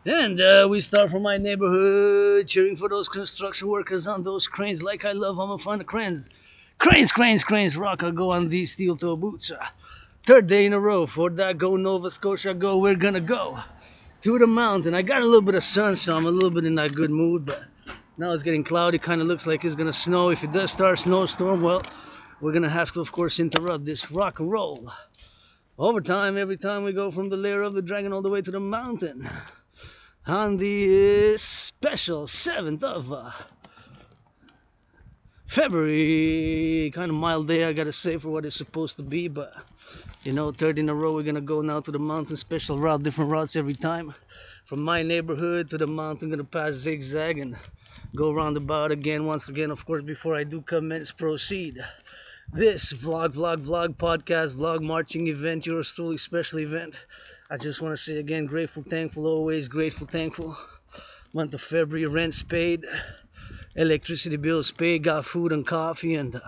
And we start from my neighborhood, cheering for those construction workers on those cranes. Like I love, I'm gonna find the cranes. Cranes, rock, I go on these steel toe boots. Third day in a row, for that go Nova Scotia, go, we're gonna go to the mountain. I got a little bit of sun, so I'm a little bit in that good mood, but now it's getting cloudy, kind of looks like it's gonna snow. If it does start snowstorm, well, we're gonna have to, of course, interrupt this rock and roll. Overtime, every time we go from the lair of the dragon all the way to the mountain. On the special 7th of February, kind of mild day, I gotta say, for what it's supposed to be, but you know, third in a row, we're gonna go now to the mountain, special route, different routes every time. From my neighborhood to the mountain, gonna pass zigzag and go roundabout again, once again, of course, before I do commence, proceed. This vlog, podcast, vlog, marching event, yours truly special event. I just want to say again, grateful, thankful, always grateful, thankful. Month of February, rent's paid, electricity bills paid, got food and coffee, and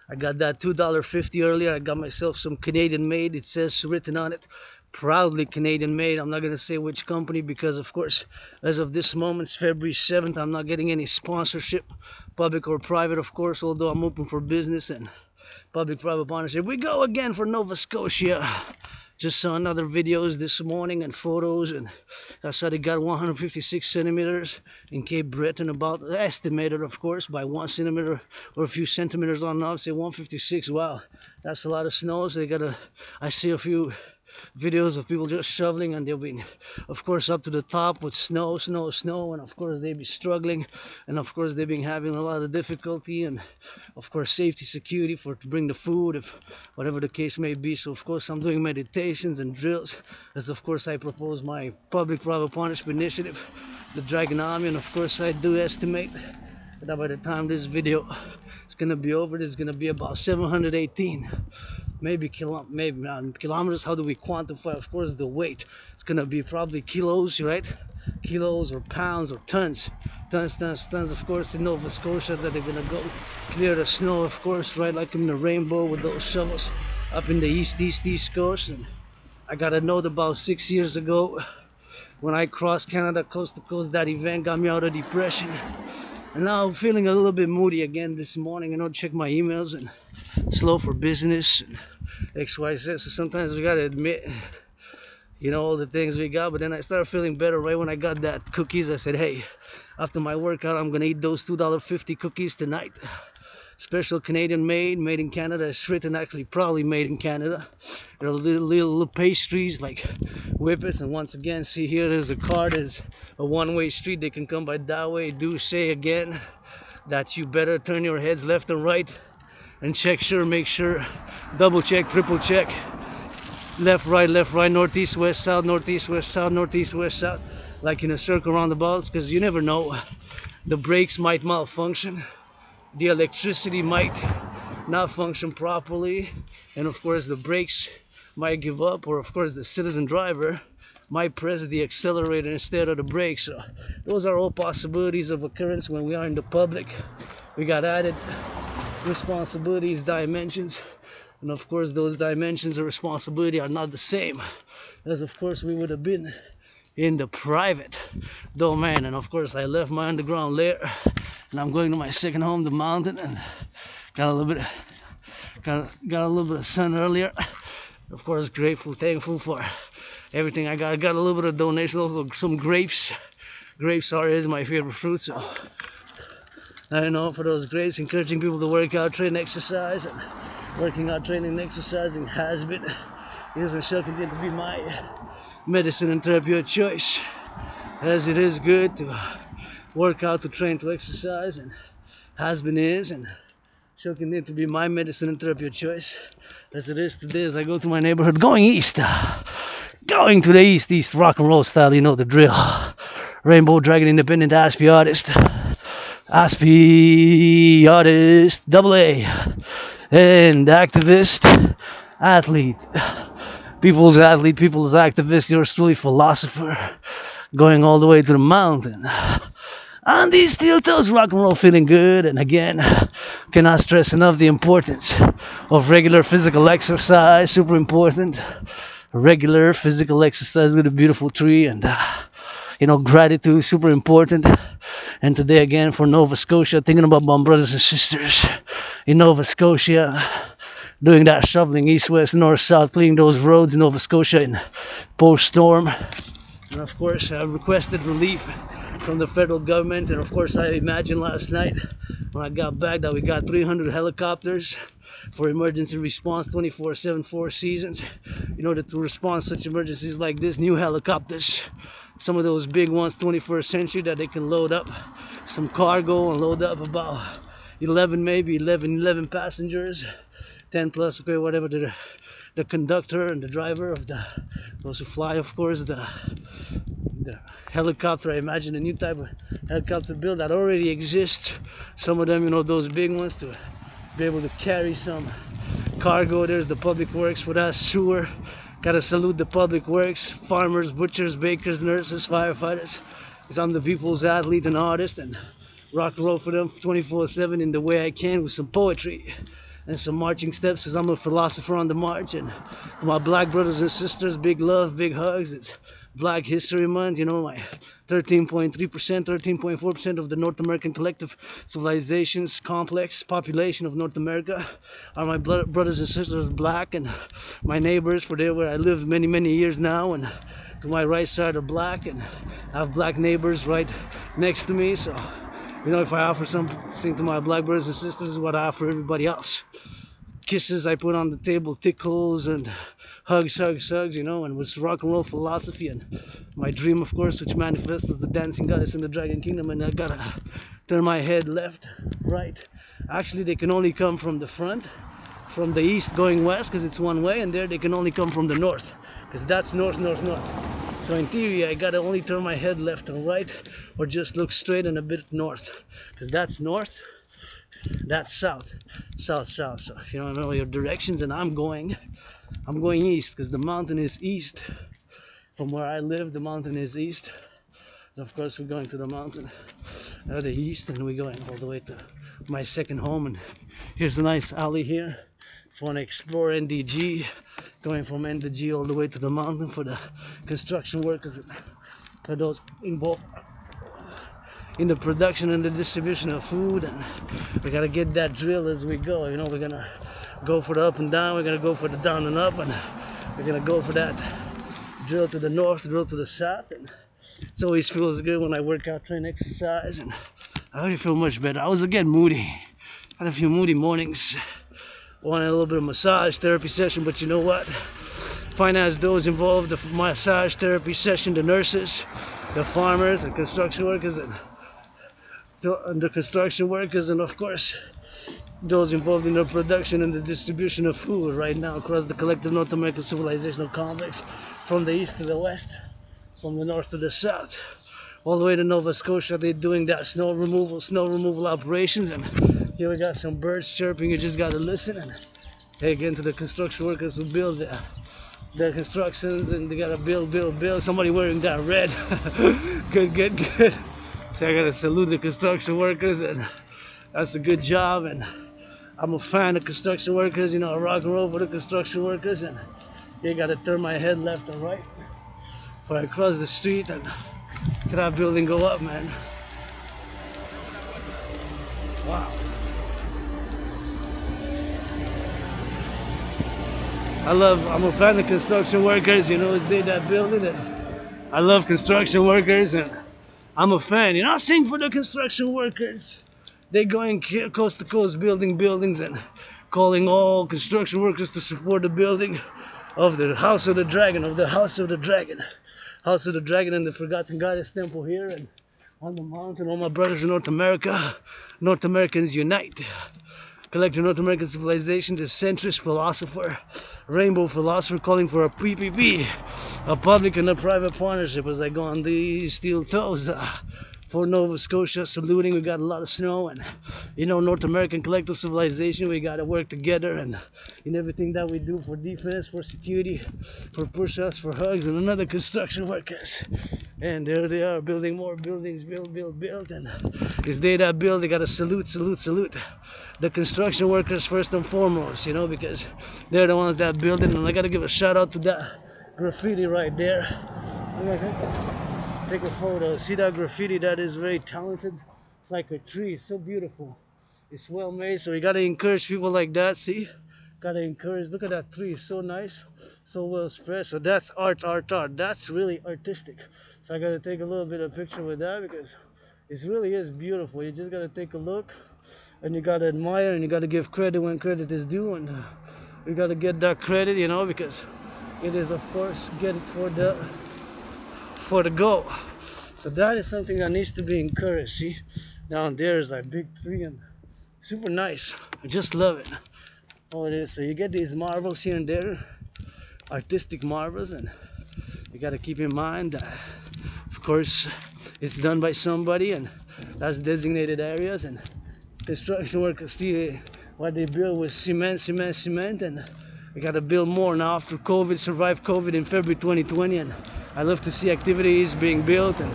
I got that $2.50 earlier. I got myself some Canadian made. It says written on it, proudly Canadian made. I'm not going to say which company because, of course, as of this moment, it's February 7th, I'm not getting any sponsorship, public or private, of course, although I'm open for business and public-private partnership. We go again for Nova Scotia. Just saw another videos this morning and photos, and I saw they got 156 centimeters in Cape Breton, about estimated, of course, by 1 centimeter or a few centimeters on off. Say 156. Wow, that's a lot of snow. So they got I see a few videos of people just shoveling, and they'll be, of course, up to the top with snow, and of course they be struggling, and of course they've been having a lot of difficulty, and of course safety, security for to bring the food, if whatever the case may be. So of course I'm doing meditations and drills, as of course I propose my public-private partnership initiative, the Dragon Army, and of course I do estimate that by the time this video is gonna be over, there's gonna be about 718 maybe kilometers. How do we quantify? Of course, the weight. It's gonna be probably kilos, right? Kilos or pounds or tons. Of course, in Nova Scotia, that they're gonna go clear the snow, of course, right, like in the rainbow with those shovels up in the east coast. And I got a note about 6 years ago when I crossed Canada coast to coast. That event got me out of depression, and now I'm feeling a little bit moody again this morning. Check my emails and slow for business and XYZ. So sometimes we gotta admit, all the things we got. But then I started feeling better right when I got that cookies. I said, hey, after my workout, I'm gonna eat those $2.50 cookies tonight. Special Canadian made in Canada. It's written actually probably made in Canada. There are little pastries like whippets, and once again, see here, there's a car. There's a one-way street. They can come by that way. Do say again that you better turn your heads left and right and make sure, double check, triple check, left, right, northeast, west, south, like in a circle roundabouts, because you never know. The brakes might malfunction, the electricity might not function properly, and of course the brakes might give up, or of course the citizen driver might press the accelerator instead of the brakes. So those are all possibilities of occurrence when we are in the public. We got added responsibilities, dimensions, and of course those dimensions of responsibility are not the same as of course we would have been in the private domain. And of course I left my underground lair and I'm going to my second home, the mountain, and got a little bit of sun earlier. Of course, grateful, thankful for everything I got. I got a little bit of donation, also some grapes. Grapes is my favorite fruit, so I know for those grapes, encouraging people to work out, train, exercise, and working out, training, and exercising has been, is, and shall continue to be my medicine and therapy of choice, as it is good to work out, to train, to exercise, and has been, is, and shall continue to be my medicine and therapy of choice, as it is today as I go to my neighborhood, going east, going to the east, rock and roll style, you know the drill. Rainbow Dragon, independent Aspie artist, double A, and activist, athlete, people's activist, yours truly, philosopher, going all the way to the mountain. On these steel toes, rock and roll, feeling good. And again, cannot stress enough the importance of regular physical exercise, super important. Regular physical exercise with a beautiful tree, and You know, gratitude is super important. And today again for Nova Scotia, thinking about my brothers and sisters in Nova Scotia, doing that shoveling east, west, north, south, cleaning those roads in Nova Scotia in post-storm. And of course, I've requested relief from the federal government. And of course, I imagined last night when I got back that we got 300 helicopters for emergency response 24/7, 4 seasons, in order to respond to such emergencies like this. New helicopters, some of those big ones, 21st century, that they can load up some cargo and load up about 11, maybe 11 passengers, 10 plus, okay, whatever, the conductor and the driver of those who fly, of course, the helicopter. I imagine a new type of helicopter build that already exists. Some of them, you know, those big ones, to be able to carry some cargo. There's the public works for that, sewer. Gotta salute the public works, farmers, butchers, bakers, nurses, firefighters. Because I'm the people's athlete and artist, and rock and roll for them 24/7 in the way I can, with some poetry and some marching steps, because I'm a philosopher on the march. And to my black brothers and sisters, big love, big hugs. It's Black History Month. You know, my 13.3%, 13.4% of the North American collective civilizations complex population of North America are my brothers and sisters black, and my neighbors, for there where I lived many years now, and to my right side are black, and I have black neighbors right next to me. So, you know, if I offer something to my black brothers and sisters, is what I offer everybody else. Kisses I put on the table, tickles, and hugs, you know, and with rock and roll philosophy and my dream, of course, which manifests as the dancing goddess in the dragon kingdom. And I gotta turn my head left, right. Actually, they can only come from the front, from the east going west, because it's one way, and there they can only come from the north, because that's north. So in theory, I gotta only turn my head left and right, or just look straight and a bit north, because that's north, that's south. So if you don't know your directions, and I'm going east, because the mountain is east. From where I live, the mountain is east. And of course, we're going to the mountain, the east, and we're going all the way to my second home. And here's a nice alley here. If you want to explore NDG, going from NDG all the way to the mountain for the construction workers, for those involved in the production and the distribution of food. And we gotta get that drill as we go. You know, we're gonna go for the up and down, we're gonna go for the down and up, and we're gonna go for that drill to the north, drill to the south. And it always feels good when I work out, train, exercise, and I already feel much better. I was again moody, had a few moody mornings, wanted a little bit of massage therapy session, but you know what, finance those involved, the massage therapy session, the nurses, the farmers, the construction workers, and the construction workers, and of course those involved in the production and the distribution of food right now across the collective North American civilizational complex, from the east to the west, from the north to the south, all the way to Nova Scotia. They're doing that snow removal operations, and here we got some birds chirping. You just gotta listen. And hey, again, to the construction workers who build their constructions, and they gotta build. Somebody wearing that red. good. So I gotta salute the construction workers, and that's a good job. And I'm a fan of construction workers, you know, rock and roll for the construction workers. And you gotta turn my head left and right before I cross the street and get that building go up, man. Wow. I'm a fan of construction workers, you know, it's that building, and I love construction workers, and I'm a fan, you know, I sing for the construction workers. They're going coast to coast, building buildings, and calling all construction workers to support the building of the House of the Dragon, and the Forgotten Goddess Temple here, and on the mountain. All my brothers in North America, North Americans unite. Collective North American civilization, the centrist philosopher, rainbow philosopher, calling for a PPP, a public and a private partnership, as I go on these steel toes. For Nova Scotia, saluting. We got a lot of snow, and you know, North American collective civilization, we got to work together, and in everything that we do, for defense, for security, for push-ups, for hugs, and another construction workers. And there they are, building more buildings, build, and as they that build, they got to salute the construction workers first and foremost, you know, because they're the ones that build it. And I got to give a shout out to that graffiti right there. Take a photo. See that graffiti? That is very talented. It's like a tree. It's so beautiful. It's well made. So you gotta encourage people like that. See? Gotta encourage. Look at that tree. It's so nice. So well spread. So that's art, art, art. That's really artistic. So I gotta take a little bit of picture with that because it really is beautiful. You just gotta take a look and you gotta admire and you gotta give credit when credit is due, and you gotta get that credit, you know, because it is, of course, get it for the goal. So that is something that needs to be encouraged. See, down there is like big tree and super nice. I just love it. Oh, it is. So you get these marvels here and there, artistic marvels, and you got to keep in mind that, of course, it's done by somebody, and that's designated areas, and construction workers see what they build with cement, and we got to build more now after COVID, survived COVID in February 2020, and I love to see activities being built, and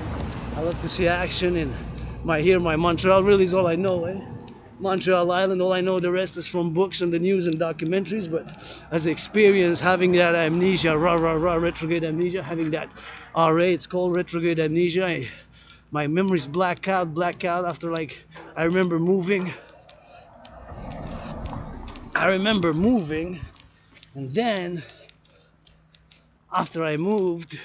I love to see action in my Montreal really is all I know, eh? Montreal Island, all I know, the rest is from books and the news and documentaries, but as experience, having that amnesia, retrograde amnesia, having that RA, it's called retrograde amnesia. My memories black out after, like, I remember moving, and then after I moved,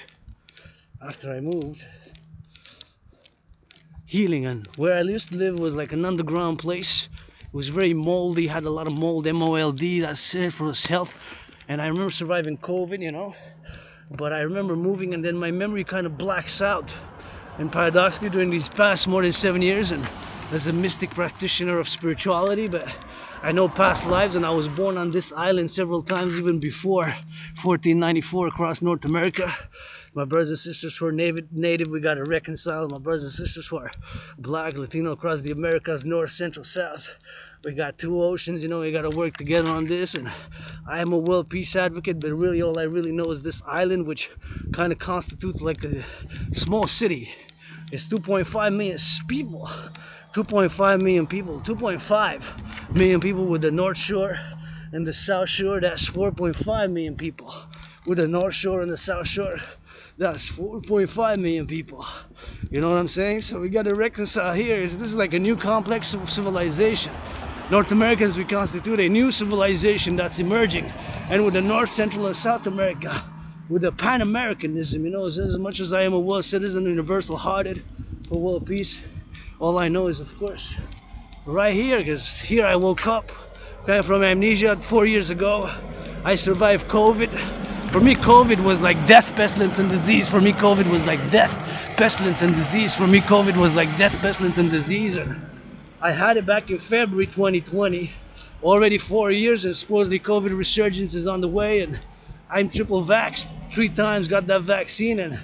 healing, and where I used to live was like an underground place. It was very moldy, had a lot of mold, M-O-L-D, that's it for its health. And I remember surviving COVID, you know, but I remember moving, and then my memory kind of blacks out. And paradoxically, during these past more than 7 years, and as a mystic practitioner of spirituality, but I know past lives, and I was born on this island several times even before 1494 across North America. My brothers and sisters who are native, we got to reconcile. My brothers and sisters who are black, Latino across the Americas, north, central, south. We got two oceans, you know, we got to work together on this. And I am a world peace advocate, but really all I really know is this island, which kind of constitutes like a small city. It's 2.5 million people. 2.5 million people. 2.5 million people with the North Shore and the South Shore. That's 4.5 million people. With the North Shore and the South Shore, that's 4.5 million people. You know what I'm saying? So we got to reconcile here. This is like a new complex of civilization. North Americans, we constitute a new civilization that's emerging. And with the North, Central, and South America, with the Pan-Americanism, you know, as much as I am a world citizen, universal-hearted, for world peace, all I know is, of course, right here, because here I woke up from amnesia 4 years ago. I survived COVID. For me, COVID was like death, pestilence, and disease. For me, COVID was like death, pestilence, and disease. For me, COVID was like death, pestilence, and disease. And I had it back in February 2020. Already 4 years, and supposedly COVID resurgence is on the way. And I'm triple vaxxed 3 times, got that vaccine, and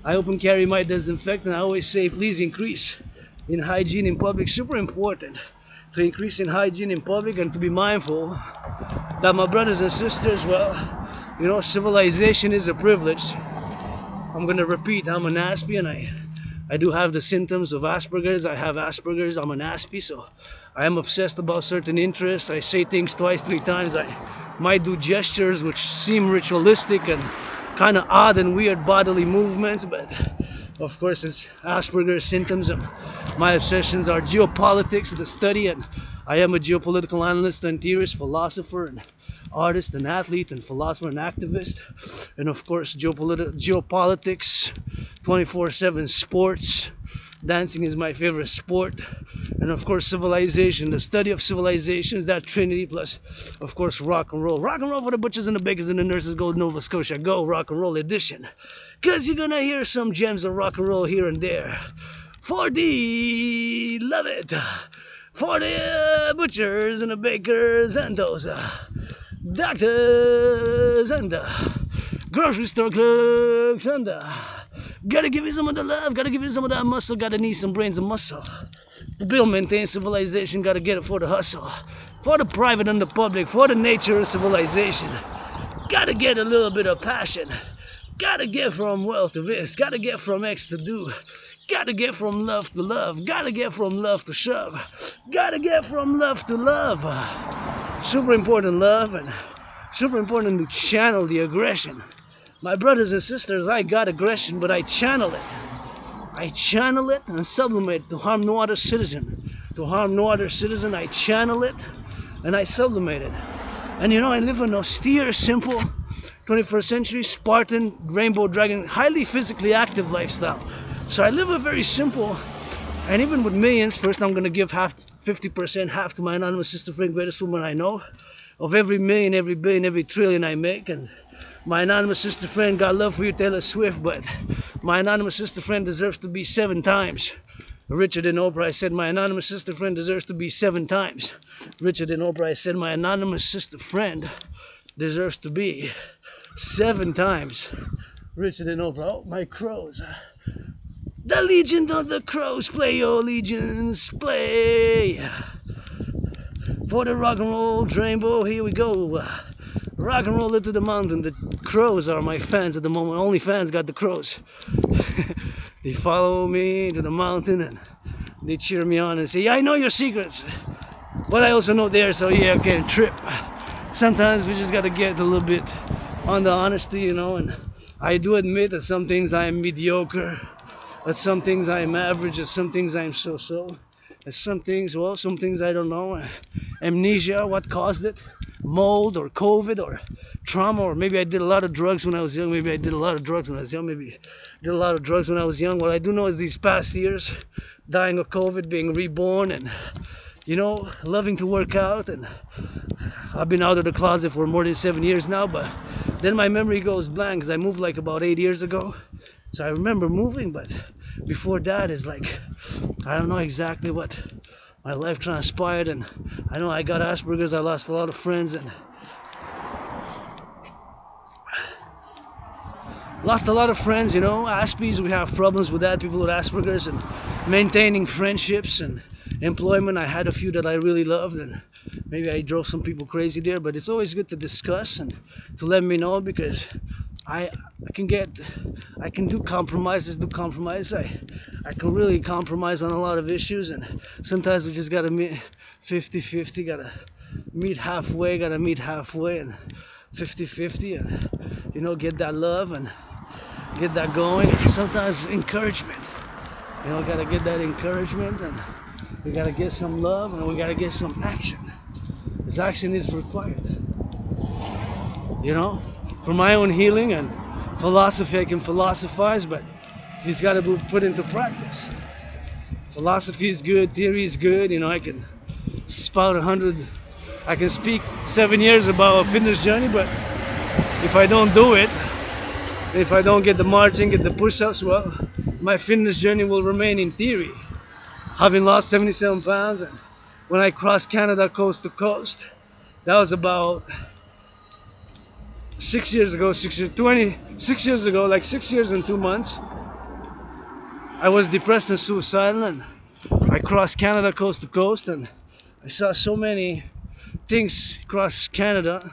I open carry my disinfectant. I always say, please increase in hygiene in public. Super important to increase in hygiene in public and to be mindful that my brothers and sisters, well, you know, civilization is a privilege. I'm gonna repeat, I'm an Aspie, and I do have the symptoms of Asperger's. I have Asperger's, I'm an Aspie, so I am obsessed about certain interests. I say things twice, 3 times. I might do gestures which seem ritualistic and kind of odd and weird bodily movements, but of course it's Asperger's symptoms. And my obsessions are geopolitics, the study, and I am a geopolitical analyst and theorist, philosopher, and artist and athlete and philosopher and activist, and of course geopolitics, 24/7 sports. Dancing is my favorite sport, and of course civilization, the study of civilizations, that trinity, plus of course rock and roll. Rock and roll for the butchers and the bakers and the nurses. Go Nova Scotia, go rock and roll edition, cause you're gonna hear some gems of rock and roll here and there. For the love it, for the butchers and the bakers and those doctors and grocery store clerks, and gotta give you some of the love, gotta give you some of that muscle, gotta need some brains and muscle. The bill maintains civilization, gotta get it for the hustle, for the private and the public, for the nature of civilization. Gotta get a little bit of passion, gotta get from wealth to this, gotta get from X to do, gotta get from love to love, gotta get from love to shove, gotta get from love to love. Super important, love, and super important to channel the aggression. My brothers and sisters, I got aggression, but I channel it. I channel it and sublimate it to harm no other citizen. To harm no other citizen, I channel it and I sublimate it. And you know, I live an austere, simple, 21st century, Spartan, rainbow dragon, highly physically active lifestyle. So I live a very simple, and even with millions, first I'm going to give half, 50%, half to my anonymous sister friend, greatest woman I know. Of every million, every billion, every trillion I make. And my anonymous sister friend, got love for you, Taylor Swift, but my anonymous sister friend deserves to be 7 times richer than Oprah. I said my anonymous sister friend deserves to be 7 times richer than Oprah. I said my anonymous sister friend deserves to be 7 times richer than Oprah. Oh, my crows. The Legion of the Crows, play your legions, play. For the rock and roll rainbow, here we go. Rock and roll into the mountain. The crows are my fans at the moment. Only fans got the crows. They follow me to the mountain and they cheer me on and say, yeah, I know your secrets, but I also know theirs, so yeah, I can't trip. Sometimes we just gotta get a little bit on the honesty, you know, and I do admit that some things I am mediocre, that some things I am average, that some things I am so-so, and some things, well, some things I don't know. Amnesia, what caused it? Mold or COVID or trauma, or maybe I did a lot of drugs when I was young. Maybe I did a lot of drugs when I was young. Maybe I did a lot of drugs when I was young. What I do know is these past years, dying of COVID, being reborn, and you know, loving to work out. And I've been out of the closet for more than 7 years now, but then my memory goes blank because I moved like about 8 years ago. So I remember moving, but before that is like, I don't know exactly what my life transpired. And I know I got Asperger's, I lost a lot of friends, and lost a lot of friends, you know, Aspies, we have problems with that, people with Asperger's, and maintaining friendships and employment. I had a few that I really loved, and maybe I drove some people crazy there, but it's always good to discuss and to let me know, because I can do compromises, I can really compromise on a lot of issues, and sometimes we just gotta meet 50-50, gotta meet halfway, and 50-50, and you know, get that love and get that going. Sometimes encouragement, you know, gotta get that encouragement, and we gotta get some love, and we gotta get some action. This action is required, you know. For my own healing and philosophy, I can philosophize, but it's got to be put into practice. Philosophy is good, theory is good, you know. I can spout I can speak 7 years about a fitness journey, but if I don't do it, if I don't get the marching, get the push-ups, well, my fitness journey will remain in theory. Having lost 77 pounds, and when I crossed Canada coast to coast, that was about 6 years ago, 26 years ago, like 6 years and 2 months. I was depressed and suicidal, and I crossed Canada coast to coast, and I saw so many things across Canada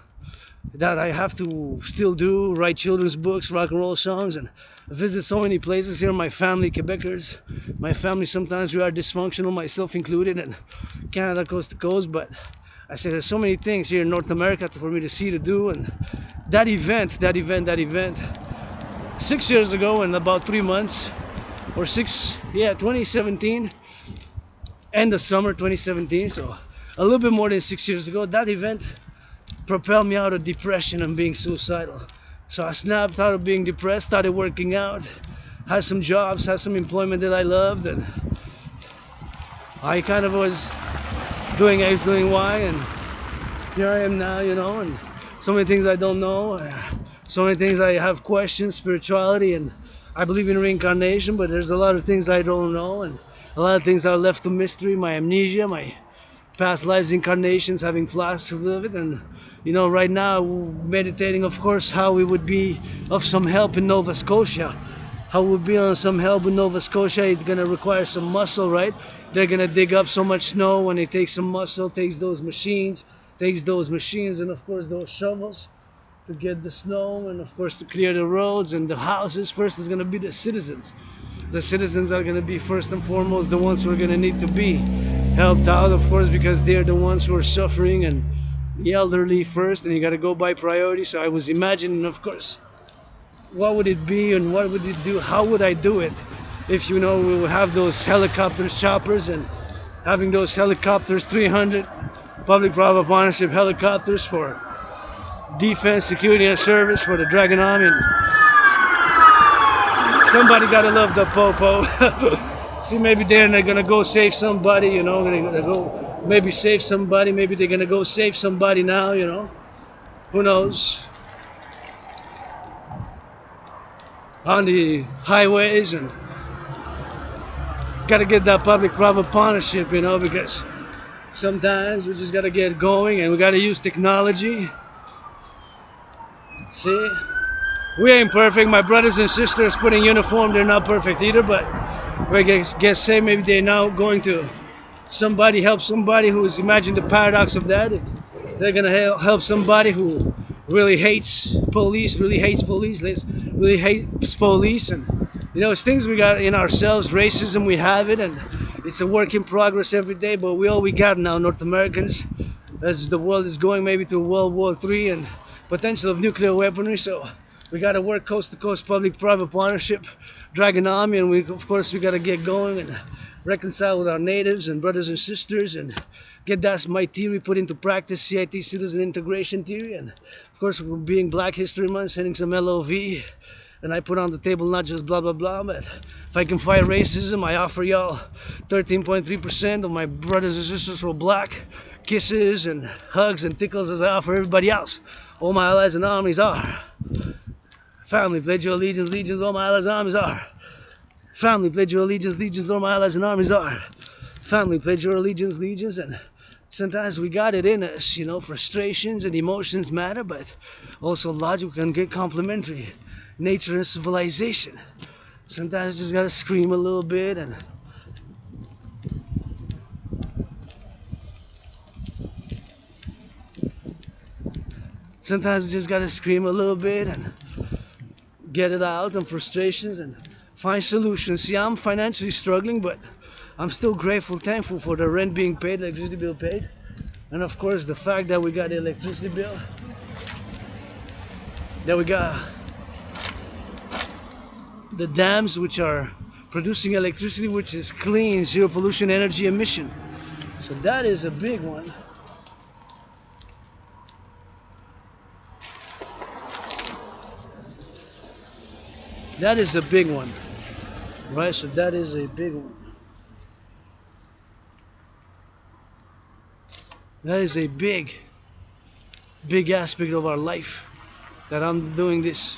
that I have to still do, write children's books, rock and roll songs, and visit so many places here. My family, Quebecers, my family, sometimes we are dysfunctional, myself included, and Canada coast to coast, but I said there's so many things here in North America for me to see, to do. And that event 6 years ago, in about 3 months, or 2017, end of summer 2017, so a little bit more than 6 years ago, that event propelled me out of depression and being suicidal. So I snapped out of being depressed, started working out, had some jobs, had some employment that I loved, and I kind of was doing X, doing Y, and here I am now, you know, and so many things I don't know, so many things I have questions, spirituality, and I believe in reincarnation, but there's a lot of things I don't know, and a lot of things are left to mystery, my amnesia, my past lives, incarnations, having flashes of it. And you know, right now meditating, of course, how we would be of some help in Nova Scotia, how we'll be on some help in Nova Scotia. It's gonna require some muscle, right? They're gonna dig up so much snow, when it takes some muscle, takes those machines, and of course those shovels to get the snow, and of course to clear the roads and the houses. First is gonna be the citizens. The citizens are gonna be first and foremost the ones who are gonna need to be helped out, of course, because they're the ones who are suffering, and the elderly first, and you gotta go by priority. So I was imagining, of course, what would it be and what would it do, how would I do it if you know, we will have those helicopters, choppers, and having those helicopters, 300 public-private partnership helicopters for defense, security, and service for the Dragon Army. And somebody gotta love the popo. See, maybe they're gonna go save somebody, you know, they're gonna go maybe save somebody, maybe they're gonna go save somebody now, you know, who knows, on the highways. And gotta get that public-private partnership, you know, because sometimes we just gotta get going and we gotta use technology. See, we ain't perfect. My brothers and sisters put in uniform, they're not perfect either, but we guess say maybe they're now going to somebody help somebody who's, imagine the paradox of that. They're gonna help somebody who really hates police, really hates police, and you know, it's things we got in ourselves. Racism, we have it, and it's a work in progress every day, but all we got now, North Americans, as the world is going maybe to World War III and potential of nuclear weaponry. So we got to work coast to coast, public-private partnership, Dragon Army, and of course we got to get going and reconcile with our natives and brothers and sisters and get that my theory put into practice, CIT, citizen integration theory. And of course, we're being Black History Month, sending some LOV, and I put on the table not just blah blah blah, but if I can fight racism, I offer y'all 13.3% of my brothers and sisters who are black, kisses and hugs and tickles as I offer everybody else. All my allies and armies are. Family, pledge your allegiance, legions, all my allies and armies are. Family, pledge your allegiance, legions, all my allies and armies are. Family, pledge your allegiance, legions. And sometimes we got it in us, you know, frustrations and emotions matter, but also logic can get complementary. Nature and civilization. Sometimes you just gotta scream a little bit, and sometimes you just gotta scream a little bit and get it out and frustrations and find solutions. See, I'm financially struggling, but I'm still grateful, thankful for the rent being paid, electricity bill paid, and of course the fact that we got the electricity bill, that we got the dams which are producing electricity, which is clean, zero pollution energy emission. So that is a big one. That is a big one, right? So that is a big one. That is a big aspect of our life, that I'm doing this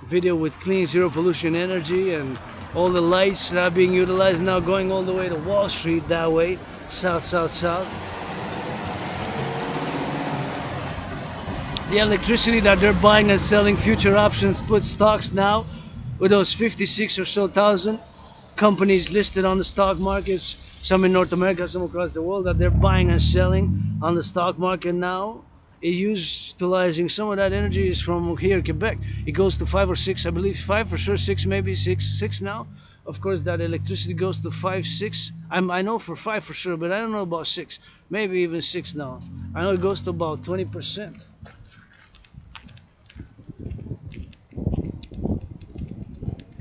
video with clean zero pollution energy, and all the lights that are being utilized now going all the way to Wall Street that way, south. The electricity that they're buying and selling, future options, put stocks now with those 56 or so thousand companies listed on the stock markets, some in North America, some across the world, that they're buying and selling on the stock market now. Utilizing some of that energy is from here, Quebec. It goes to 5 or 6, I believe, 5 for sure, 6 maybe, 6 now. Of course, that electricity goes to 5, 6. I know for 5 for sure, but I don't know about 6. Maybe even 6 now. I know it goes to about 20%.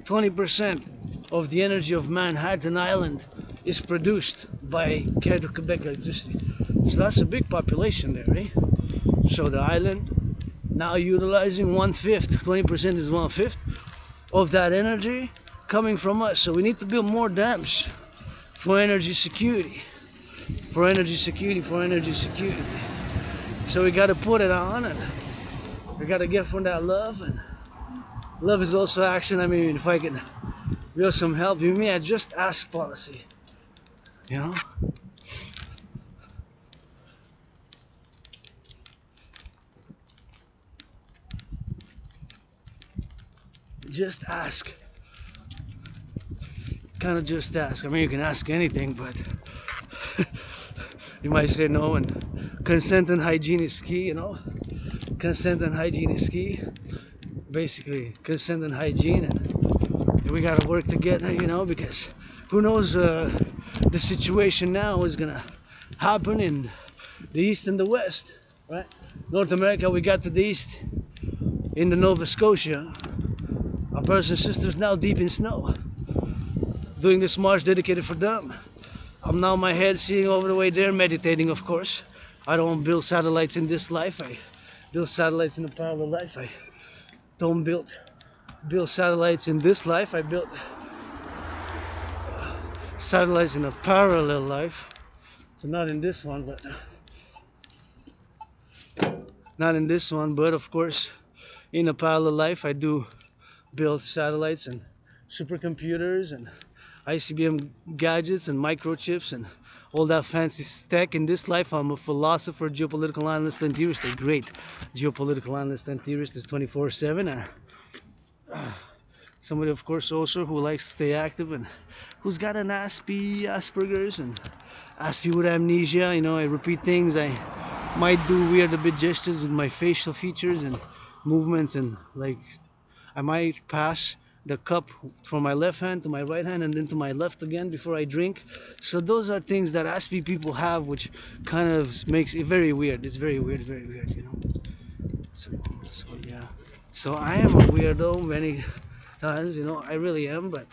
20% of the energy of Manhattan Island is produced by Quebec electricity. So that's a big population there, eh? So the island now utilizing 1/5, 20% is 1/5 of that energy coming from us. So we need to build more dams for energy security, for energy security. So we got to put it on, and we got to get from that love, and love is also action. I mean, if I can real some help, you may just ask policy, you know. Just ask. Kind of just ask. I mean, you can ask anything, but you might say no. And consent and hygiene is key, you know. Consent and hygiene is key. Basically, consent and hygiene, and we gotta work together, you know, because who knows the situation now is gonna happen in the east and the west, right? North America, we got to the east in the Nova Scotia. Our brothers and sisters now deep in snow. doing this march dedicated for them. I'm now my head seeing over the way there, meditating of course. I don't build satellites in this life, I build satellites in a parallel life. I don't build satellites in this life, I build satellites in a parallel life. So not in this one, but of course in a parallel life I do build satellites and supercomputers and ICBM gadgets and microchips and all that fancy tech. In this life I'm a philosopher, geopolitical analyst and theorist, a great geopolitical analyst and theorist is 24/7, and somebody of course also who likes to stay active and who's got an Asperger's and Aspie with amnesia. You know, I repeat things, I might do weird a bit gestures with my facial features and movements, and like I might pass the cup from my left hand to my right hand and then to my left again before I drink. So those are things that Aspie people have, which kind of makes it very weird. It's very weird, you know. So yeah. So I am a weirdo many times, you know, I really am, but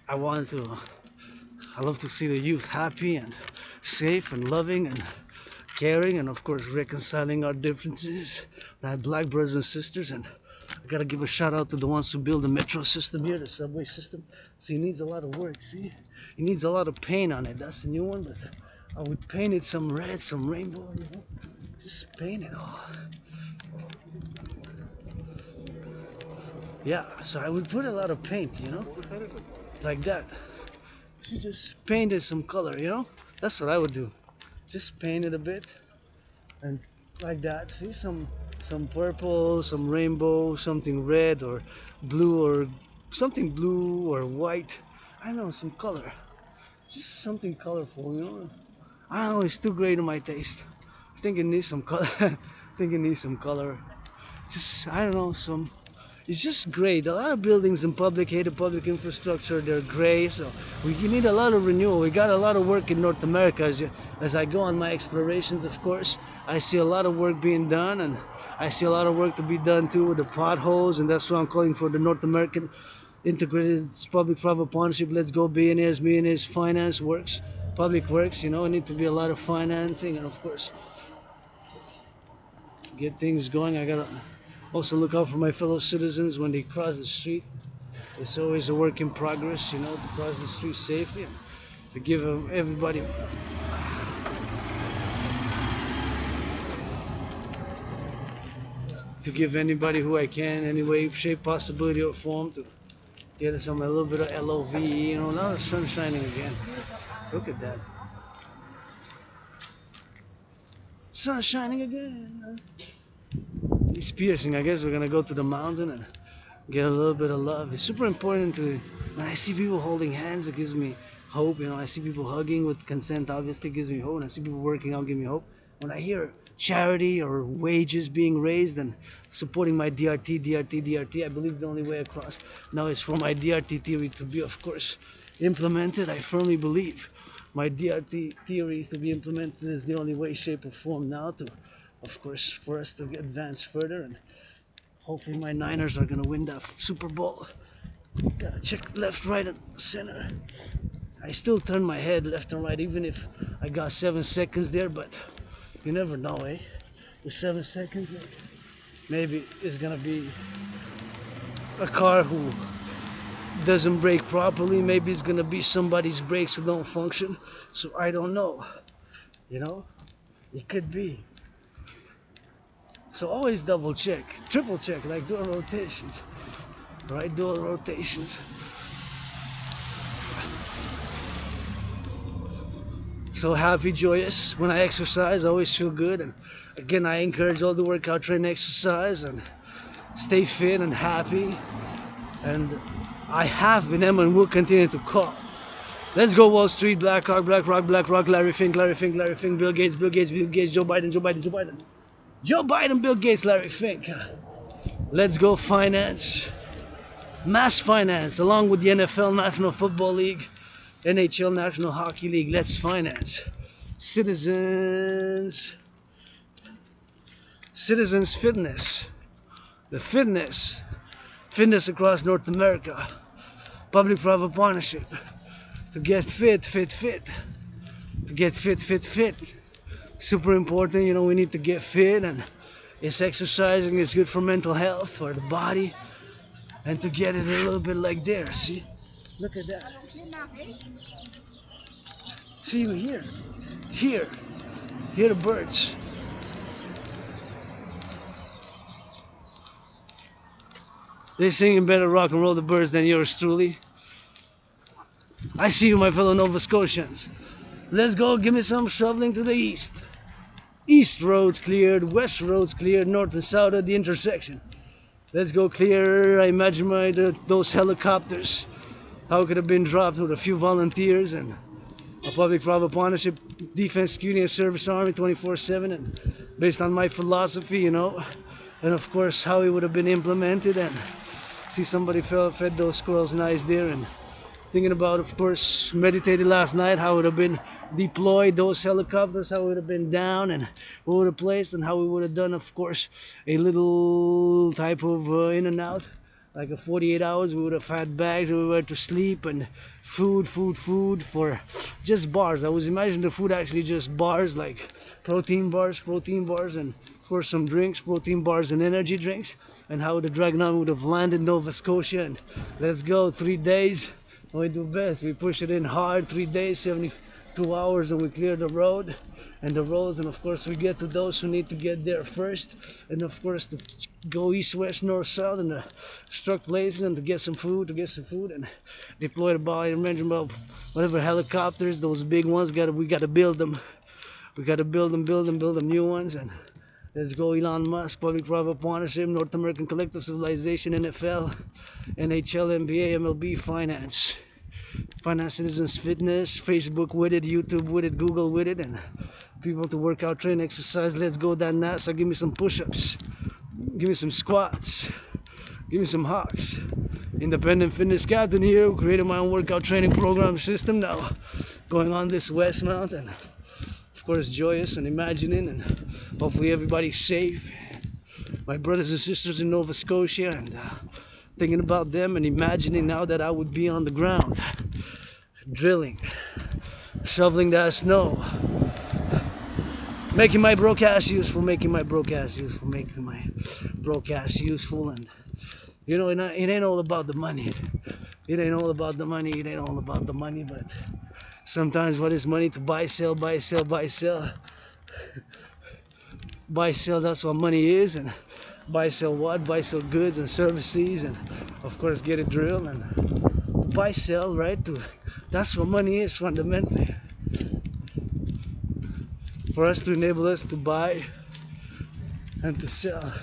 I love to see the youth happy and safe and loving and caring, and of course reconciling our differences. I have black brothers and sisters, and I gotta give a shout out to the ones who build the metro system here, the subway system. See, it needs a lot of work, see? It needs a lot of paint on it. That's the new one, but I would paint it some red, some rainbow, you know? Just paint it all. Yeah, so I would put a lot of paint, you know? Like that. You just paint it some color, you know? That's what I would do. Just paint it a bit. And like that, see, some purple, some rainbow, something red or something blue or white. I don't know, some color, just something colorful, you know. I don't know, it's too great in my taste. I think it needs some color. I think it needs some color. Just, I don't know, it's just great. A lot of buildings in public infrastructure, they're gray, so we need a lot of renewal. We got a lot of work in North America. As I go on my explorations, of course, I see a lot of work being done, and I see a lot of work to be done too with the potholes, and that's why I'm calling for the North American integrated public-private partnership. Let's go, billionaires, millionaires, finance works, public works, you know, it need to be a lot of financing, and of course, get things going. I gotta also look out for my fellow citizens when they cross the street. It's always a work in progress, you know, to cross the street safely and to give everybody anybody who I can, any way, shape, possibility or form, to get some a little bit of LOVE, you know. Now the sun's shining again. Look at that. Sun's shining again. It's piercing. I guess we're gonna go to the mountain and get a little bit of love. It's super important to, when I see people holding hands, it gives me hope. You know, I see people hugging with consent, obviously gives me hope. And I see people working out, give me hope. When I hear charity or wages being raised and supporting my DRT, I believe the only way across now is for my DRT theory to be, of course, implemented. I firmly believe my DRT theory to be implemented is the only way, shape, or form now to, of course, for us to advance further. And hopefully my Niners are gonna win that Super Bowl. Gotta check left, right, and center. I still turn my head left and right, even if I got 7 seconds there, but you never know, eh? With 7 seconds, maybe it's gonna be a car who doesn't brake properly. Maybe it's gonna be somebody's brakes who don't function. So I don't know, you know? It could be. So always double check, triple check, like doing rotations, right? Doing rotations. So happy, joyous. When I exercise, I always feel good. And again, I encourage all the workout, train, exercise, and stay fit and happy. And I have been and will continue to call. Let's go Wall Street, BlackRock, Larry Fink, Bill Gates, Joe Biden. Joe Biden, Bill Gates, Larry Fink. Let's go finance. Mass finance, along with the NFL, National Football League, NHL, National Hockey League. Let's finance. Citizens fitness. The fitness across North America. public-private partnership. To get fit. To get fit. Super important, you know, we need to get fit, and it's exercising, it's good for mental health, for the body, and to get it a little bit like there, see? Look at that. See you here. Hear the birds. They're singing better rock and roll the birds than yours truly. I see you, my fellow Nova Scotians. Let's go, give me some shoveling to the east. East roads cleared, west roads cleared, north and south at the intersection. Let's go clear. I imagine those helicopters, how it could have been dropped with a few volunteers and a public-private partnership, defense, security, and service army 24/7, and based on my philosophy, you know, and of course how it would have been implemented. And see, somebody fed those squirrels nice there, and thinking about, of course, meditated last night how it would have been deployed, those helicopters, how it would have been down and what would have placed, and how we would have done, of course, a little type of in and out, like a 48 hours. We would have had bags, we were to sleep, and food for just bars. I was imagining the food actually just bars, like protein bars, and of course some drinks, protein bars and energy drinks, and how the Dragon would have landed in Nova Scotia. And let's go, 3 days. We do best, we push it in hard, 3 days, 72 hours, and we clear the road and the roads, and of course we get to those who need to get there first, and of course to go east, west, north, south, and struck places, and to get some food, and deploy the body. Imagine about whatever helicopters, those big ones, we gotta build them. We gotta build them new ones. And let's go, Elon Musk, public-private partnership, North American Collective, Civilisation, NFL, NHL, NBA, MLB, finance, citizens, fitness, Facebook with it, YouTube with it, Google with it, and people to work out, train, exercise. Let's go, that NASA, give me some push-ups, give me some squats, give me some hawks. Independent fitness captain here, who created my own workout training program system now, going on this West Mountain. Of course, joyous and imagining, and hopefully everybody's safe. My brothers and sisters in Nova Scotia, and thinking about them and imagining now that I would be on the ground, drilling, shoveling that snow, making my broadcast useful, making my broadcast useful. And you know, it ain't all about the money. It ain't all about the money, but sometimes what is money? To buy, sell. Buy, sell, that's what money is. And buy, sell what? Buy, sell goods and services, and of course get it drilled. And buy, sell, right? That's what money is fundamentally. For us to enable us to buy and to sell.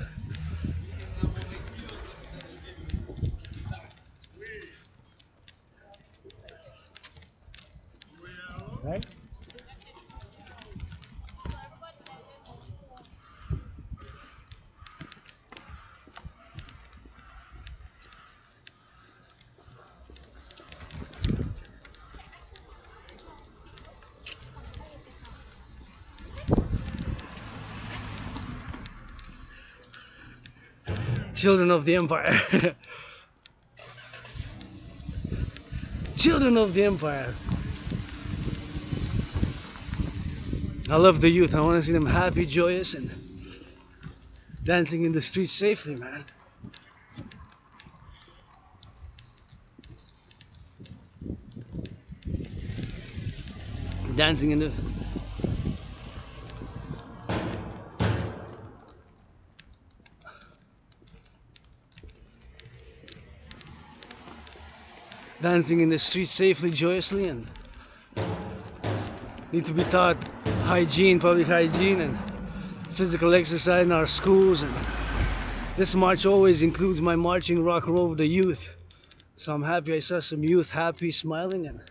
Right? Children of the Empire. Children of the Empire. I love the youth. I want to see them happy, joyous, and dancing in the streets safely, man. Dancing in the... dancing in the streets safely, joyously, and need to be taught hygiene, public hygiene, and physical exercise in our schools. And this march always includes my marching rock and roll with the youth. So I'm happy I saw some youth happy, smiling, and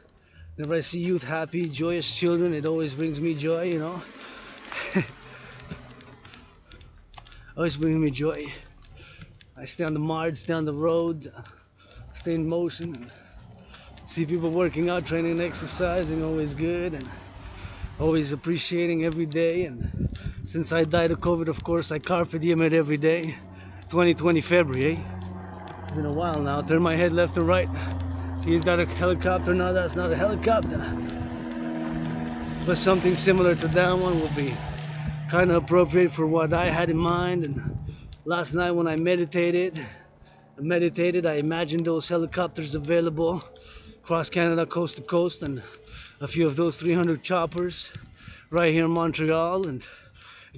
whenever I see youth happy, joyous children, it always brings me joy, you know. Always brings me joy. I stay on the march, stay on the road, stay in motion, and see people working out, training and exercising, always good, and always appreciating every day. And since I died of COVID, of course, I carpe diem it every day. 2020 February, eh? It's been a while now. Turn my head left and right. See, is that a helicopter? No, that's not a helicopter. But something similar to that one would be kind of appropriate for what I had in mind. And last night when I meditated, I imagined those helicopters available across Canada, coast to coast, and a few of those 300 choppers right here in Montreal, and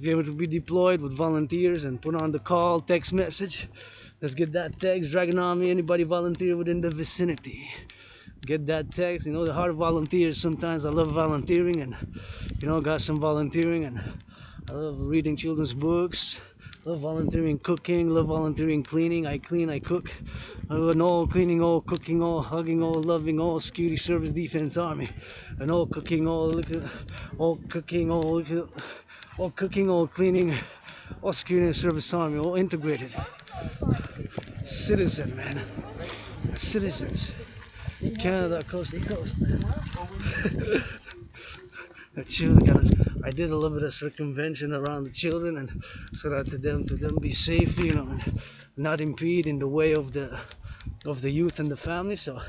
be able to be deployed with volunteers and put on the call, text message. Let's get that text, dragging on me, anybody volunteer within the vicinity. Get that text, you know, the heart of volunteers. Sometimes I love volunteering, and you know, got some volunteering, and I love reading children's books. Love volunteering cooking, love volunteering cleaning. I clean, I cook. I love all cleaning, all cooking, all hugging, all loving, all security service defense army. And all cooking, all cooking, all cooking, all cleaning, all security and service army, all integrated. Citizen, man. Citizens. Canada, coast to coast. I did a little bit of circumvention around the children, and so that to them be safe, you know, and not impede in the way of the youth and the family. So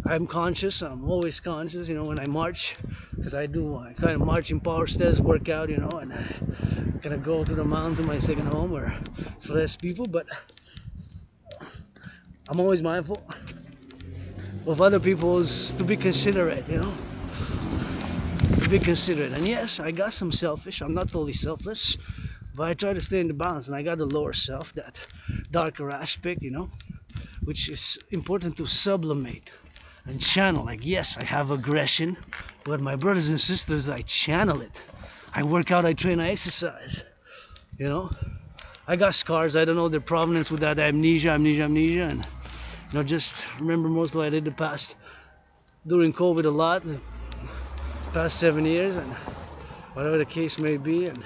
I'm conscious. I'm always conscious, you know, when I march, because I do kind of marching power steps workout, you know, and I kind of go to the mountain, my second home, where it's less people, but I'm always mindful of other people's, to be considerate, you know. To be considerate. And yes, I got some selfish. I'm not totally selfless, but I try to stay in the balance. And I got the lower self, that darker aspect, you know, which is important to sublimate and channel. Like, yes, I have aggression, but my brothers and sisters, I channel it. I work out, I train, I exercise, you know. I got scars. I don't know their provenance with that amnesia, and you know, just remember mostly I did the past during COVID a lot. Past 7 years, and whatever the case may be, and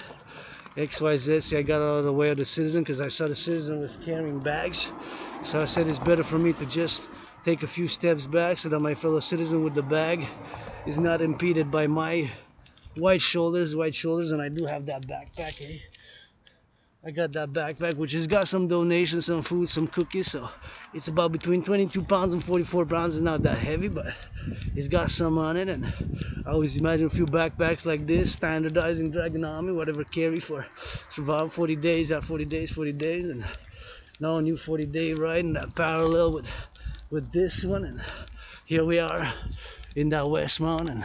XYZ. See, I got out of the way of the citizen because I saw the citizen was carrying bags, so I said it's better for me to just take a few steps back so that my fellow citizen with the bag is not impeded by my white shoulders, and I do have that backpack, eh? I got that backpack which has got some donations, some food, some cookies, so it's about between 22 pounds and 44 pounds. It's not that heavy, but it's got some on it, and I always imagine a few backpacks like this, standardizing, dragging on me, whatever carry for survival, 40 days, at 40 days, and now a new 40-day ride, and that parallel with this one, and here we are in that West Mountain.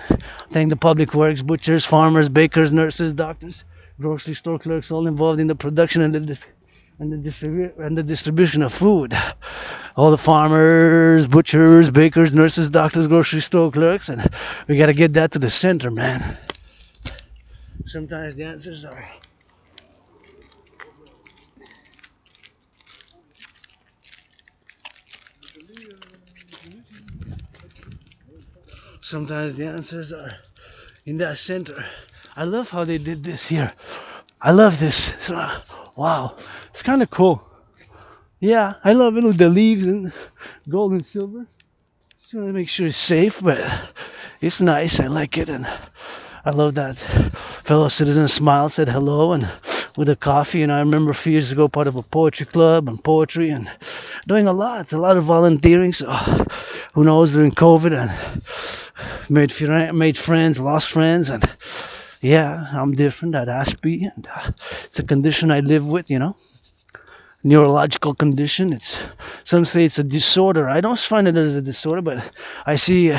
Thank the public works, butchers, farmers, bakers, nurses, doctors, grocery store clerks, all involved in the production and the distribution of food. All the farmers, butchers, bakers, nurses, doctors, grocery store clerks, and we gotta get that to the center, man. Sometimes the answers are in that center. I love how they did this here. I love this. Wow, it's kind of cool. Yeah, I love it with the leaves and gold and silver. Just trying to make sure it's safe, but it's nice. I like it, and I love that fellow citizen smiled, said hello, and with a coffee. And I remember a few years ago, part of a poetry club and poetry, and doing a lot of volunteering. So who knows, during COVID, and made friends, lost friends, and yeah, I'm different. That has to be, and it's a condition I live with, you know. Neurological condition. Some say it's a disorder. I don't find it as a disorder, but I see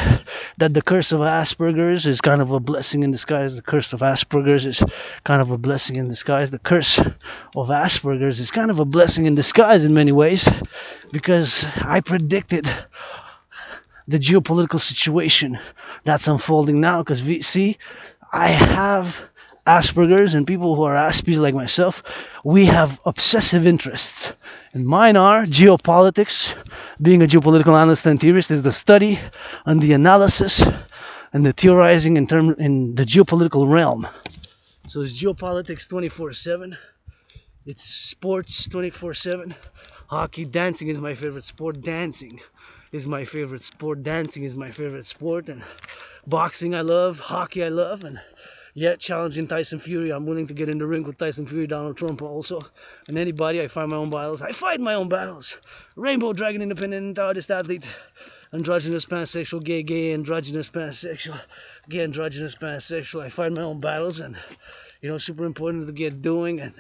that the curse of Asperger's is kind of a blessing in disguise. The curse of Asperger's is kind of a blessing in disguise. The curse of Asperger's is kind of a blessing in disguise in many ways, because I predicted the geopolitical situation that's unfolding now. Because I have Asperger's, and people who are Aspies like myself, we have obsessive interests. And mine are geopolitics. Being a geopolitical analyst and theorist is the study and the analysis and the theorizing in the geopolitical realm. So it's geopolitics 24/7. It's sports 24/7. Hockey, dancing is my favorite sport. Dancing is my favorite sport. And boxing I love. Hockey I love, and Yet challenging Tyson Fury. I'm willing to get in the ring with Tyson Fury, Donald Trump also, and anybody. I fight my own battles. I fight my own battles. Rainbow, dragon, independent, artist, athlete, androgynous, pansexual, gay, androgynous, pansexual, gay, androgynous, pansexual. I fight my own battles, and you know, super important to get doing, and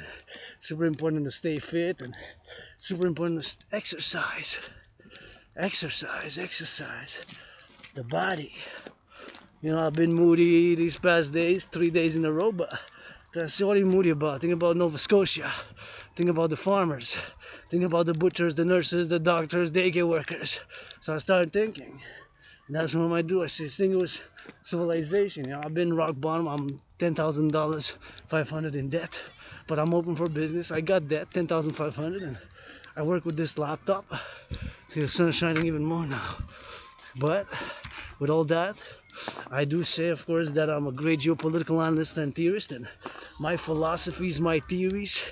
super important to stay fit, and super important to exercise. Exercise. The body. You know, I've been moody these past days, 3 days in a row, but I say, what are you moody about? Think about Nova Scotia. Think about the farmers. Think about the butchers, the nurses, the doctors, daycare workers. So I started thinking, and that's what I might do. I say, think it was civilization. You know, I've been rock bottom. I'm $10,000, $500 in debt, but I'm open for business. I got debt, $10,500, and I work with this laptop. See, the sun is shining even more now. But with all that, I do say, of course, that I'm a great geopolitical analyst and theorist, and my philosophies, my theories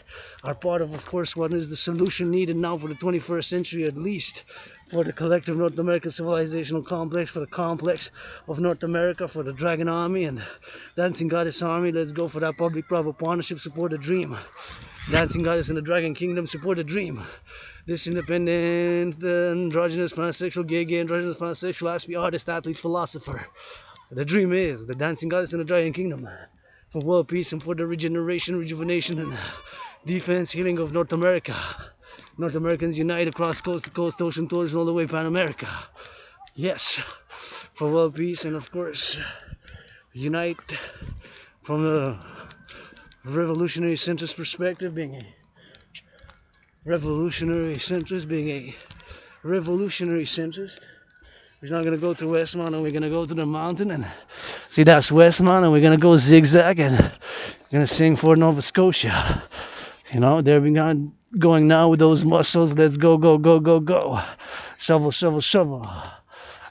are part of course, what is the solution needed now for the 21st century, at least for the collective North American civilizational complex, for the complex of North America, for the Dragon Army and Dancing Goddess Army. Let's go for that public-private partnership, support the dream. Dancing Goddess in the Dragon Kingdom, support the dream. This independent, androgynous, pansexual, gay, androgynous, pansexual, has to be artist, athlete, philosopher. The dream is the Dancing Goddess in the Dragon Kingdom, for world peace and for the regeneration, rejuvenation, and defense, healing of North America. North Americans unite across coast to coast, ocean to ocean, all the way Pan America. Yes, for world peace, and of course, unite from the revolutionary centrist perspective, being a revolutionary centrist. We're not going to go to Westmount, and we're going to go to the mountain, and see, that's Westmount, and we're going to go zigzag, and we're going to sing for Nova Scotia. You know, there we go, going now with those muscles. Let's go. Shovel.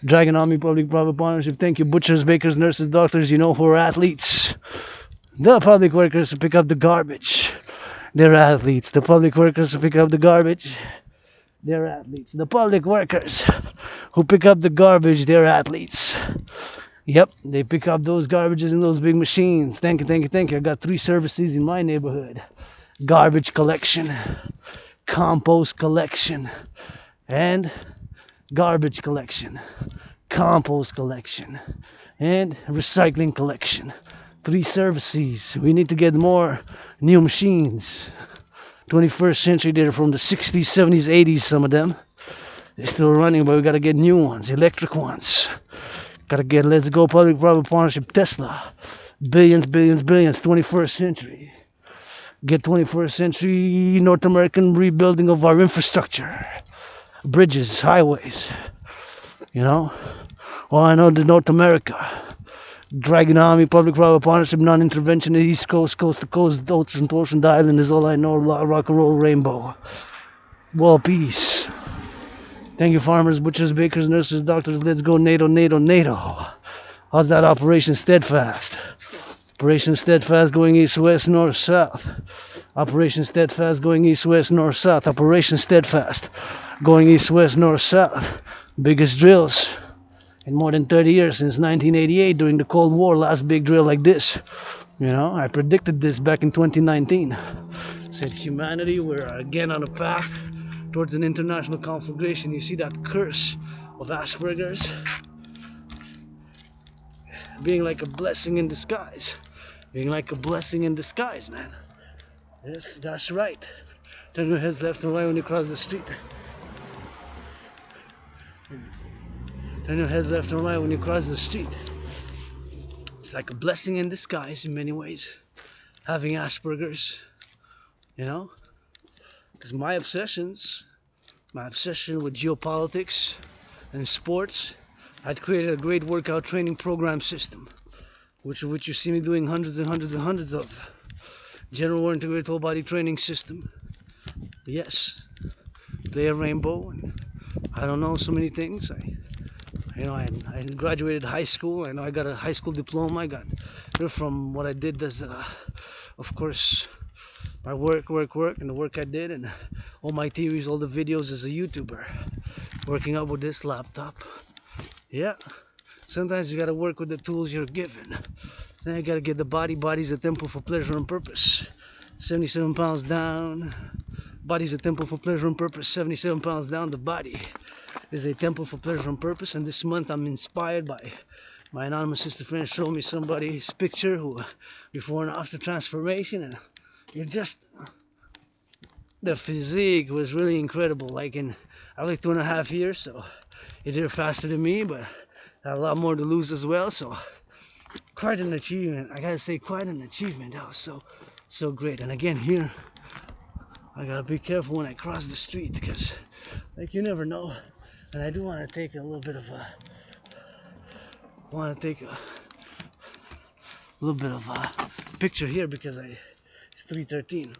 Dragon Army, public-private partnership. Thank you, butchers, bakers, nurses, doctors, you know, who are athletes. The public workers who pick up the garbage, they're athletes. The public workers who pick up the garbage, they're athletes. The public workers who pick up the garbage, they're athletes. Yep, they pick up those garbages in those big machines. Thank you. I got 3 services in my neighborhood: garbage collection, compost collection, and garbage collection, compost collection, and recycling collection. 3 services. We need to get more new machines. 21st century, they're from the 60s, 70s, 80s, some of them. They're still running, but we gotta get new ones, electric ones. Let's go public-private partnership, Tesla. Billions, 21st century. Get 21st century North American rebuilding of our infrastructure. Bridges, highways, you know. Well, I know the North America. Dragon Army, public-private partnership, non-intervention, East Coast, coast to coast, ocean to ocean, the island is all I know. Rock-and-roll, rainbow. World peace. Thank you, farmers, butchers, bakers, nurses, doctors. Let's go NATO. How's that Operation Steadfast? Operation Steadfast going east, west, north, south. Operation Steadfast going east, west, north, south. Operation Steadfast going east, west, north, south. Biggest drills in more than 30 years, since 1988 during the Cold War. Last big drill like this. You know, I predicted this back in 2019. Said humanity, we're again on a path towards an international conflagration. You see that curse of Asperger's being like a blessing in disguise. Man. Yes, that's right. Turn your heads left and right when you cross the street. It's like a blessing in disguise in many ways, having Asperger's, you know? Because my obsession with geopolitics and sports, I'd created a great workout training program system, which you see me doing hundreds of. General integrated whole body training system. Yes, play a rainbow, and I don't know so many things. I graduated high school. I know I got a high school diploma. I got from what I did as, of course, my work, and the work I did, and all my theories, all the videos as a YouTuber, working out with this laptop. Yeah, sometimes you gotta work with the tools you're given. So then I gotta get the body. Body's a temple for pleasure and purpose. 77 pounds down. Body's a temple for pleasure and purpose. 77 pounds down. The body is a temple for pleasure and purpose. And this month I'm inspired by my anonymous sister friend showed me somebody's picture who before and after transformation, and you're just, the physique was really incredible. Like in, I like 2.5 years, so you did it faster than me, but I had a lot more to lose as well. So quite an achievement. I gotta say, quite an achievement. That was so great. And again, here I gotta be careful when I cross the street because, like, you never know. And I do want to take a little bit of a, picture here because it's 3:13.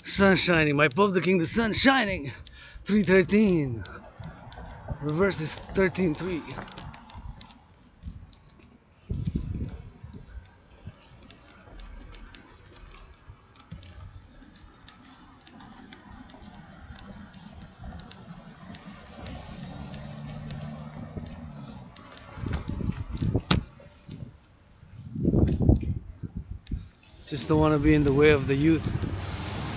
Sun shining, my Pope the King, the sun shining. 3:13. Reverse is 13:3. Just don't want to be in the way of the youth.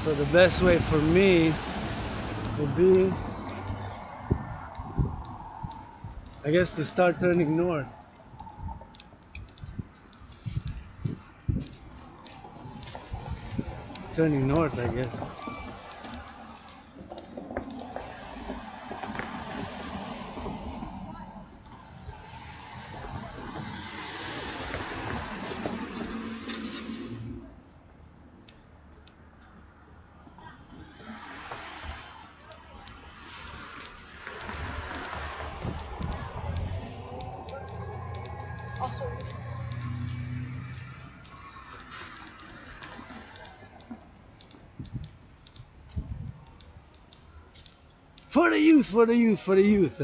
So the best way for me would be, I guess, to start turning north. Turning north, I guess. For the youth, for the youth, for the youth.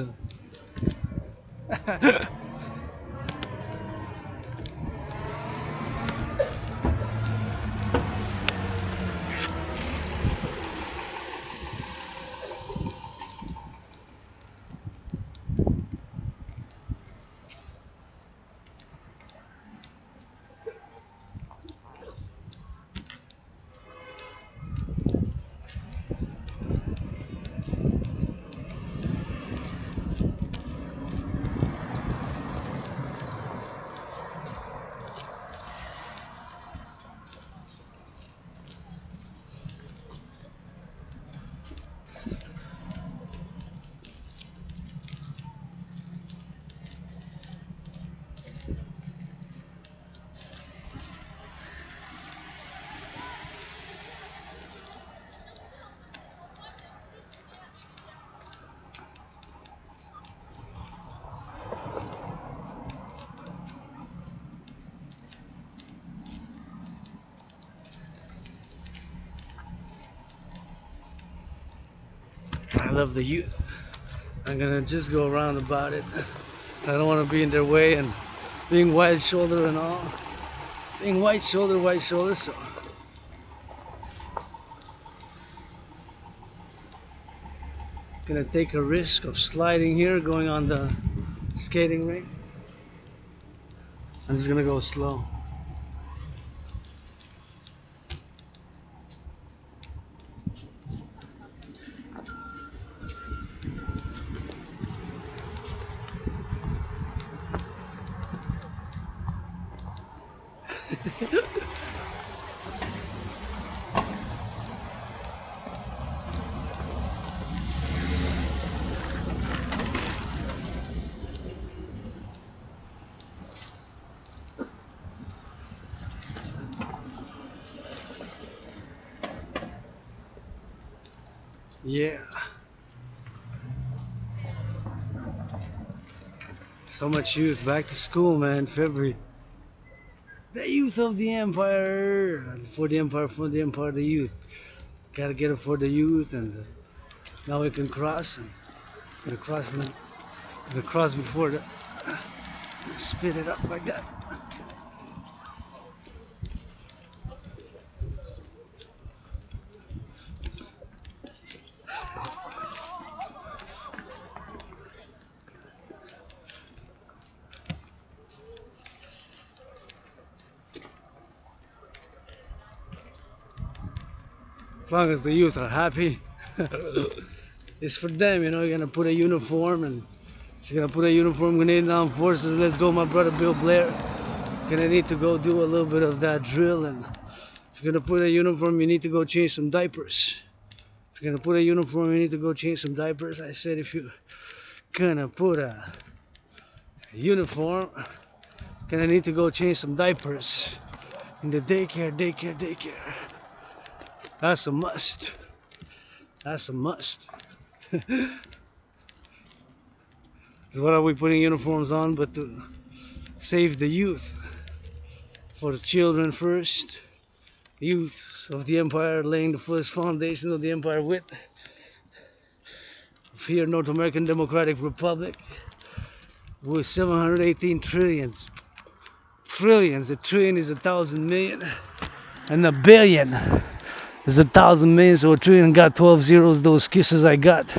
I love the youth. I'm gonna just go around about it. I don't want to be in their way and being wide shoulder and all. Being wide shoulder, so. Gonna take a risk of sliding here, going on the skating rink. I'm just gonna go slow. Yeah. So much youth. Back to school, man. February. The youth of the empire. For the empire, the youth. Gotta get it for the youth, and now we can cross. And gonna cross, and gonna cross before the. Spit it up like that. As long as the youth are happy, it's for them, you know. You're gonna put a uniform, and if you're gonna put a uniform, Canadian Armed Forces, let's go, my brother Bill Blair. Gonna need to go do a little bit of that drill, and if you're gonna put a uniform, you need to go change some diapers. If you're gonna put a uniform, you need to go change some diapers. I said, if you're gonna put a uniform, gonna need to go change some diapers. In the daycare. That's a must. That's a must. So what are we putting uniforms on but to save the youth? For the children first. Youth of the empire, laying the first foundation of the empire with. Here, North American Democratic Republic, with 718 trillions. Trillions. A trillion is 1,000 million, and a billion is 1,000 million. So a trillion got 12 zeros. Those kisses I got,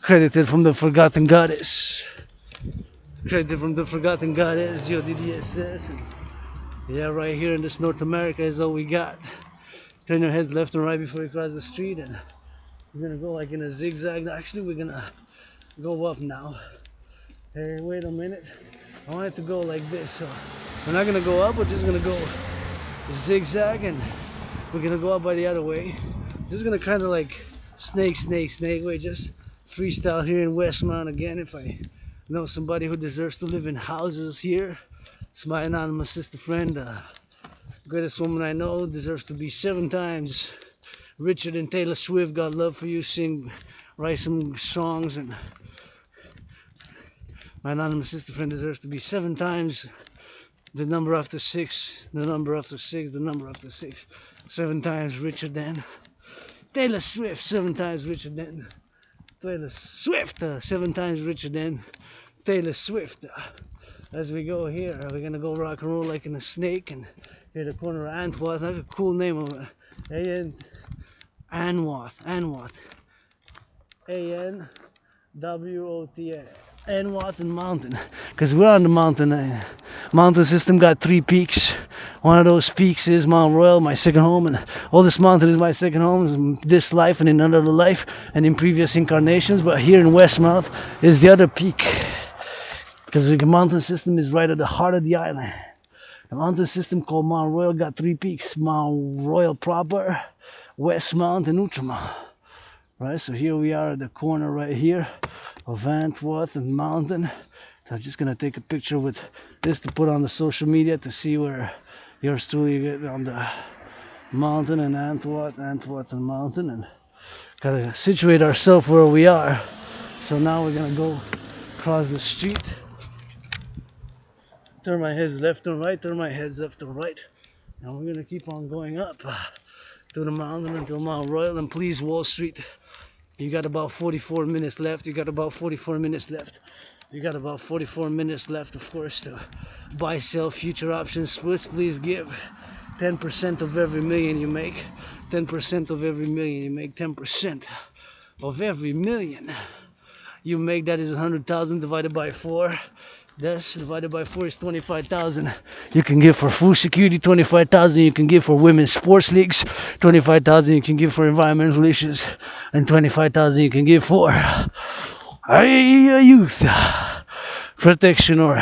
credited from the forgotten goddess. Credited from the forgotten goddess, dedie. Yeah, right here in this North America is all we got. Turn your heads left and right before you cross the street, and we're gonna go like in a zigzag. Actually, we're gonna go up now. Hey, wait a minute. I want it to go like this. So we're not gonna go up. We're just gonna go zigzag, and we're gonna go up by the other way. Just gonna kind of like snake way. Just freestyle here in Westmount again. If I know somebody who deserves to live in houses here, it's my anonymous sister friend. Greatest woman I know, deserves to be 7 times richer than Taylor Swift. Got love for you. Sing, write some songs, and my anonymous sister friend deserves to be 7 times the number after 6, the number after 6, the number after 6. 7 times richer than Taylor Swift. 7 times richer than Taylor Swift. 7 times richer than Taylor Swift. As we go here, we're gonna go rock and roll like in a snake, and here the corner of Antwath. That's a cool name of it. Anwath. ANWOT. Anwath and mountain. Because we're on the mountain. Mountain system got 3 peaks. One of those peaks is Mount Royal, my second home, and all this mountain is my second home in this life and in another life and in previous incarnations. But here in Westmount is the other peak. Because the mountain system is right at the heart of the island. The mountain system called Mount Royal got 3 peaks: Mount Royal proper, Westmount, and Outramount. Right, so here we are at the corner right here of Antwath and Mountain. So I'm just gonna take a picture with this to put on the social media to see where yours truly get on the mountain and Antwath and Mountain, and gotta situate ourselves where we are. So now we're gonna go across the street. Turn my heads left and right, and we're gonna keep on going up to the mountain until Mount Royal, and please, Wall Street, You got about 44 minutes left. You got about 44 minutes left. You got about 44 minutes left, of course, to buy, sell, future options splits. Please give 10% of every million you make. 10% of every million you make. 10% of every million you make. That is 100,000 divided by 4. This divided by 4 is 25,000. You can give for food security. 25,000 you can give for women's sports leagues. 25,000 you can give for environmental issues, and 25,000 you can give for youth protection or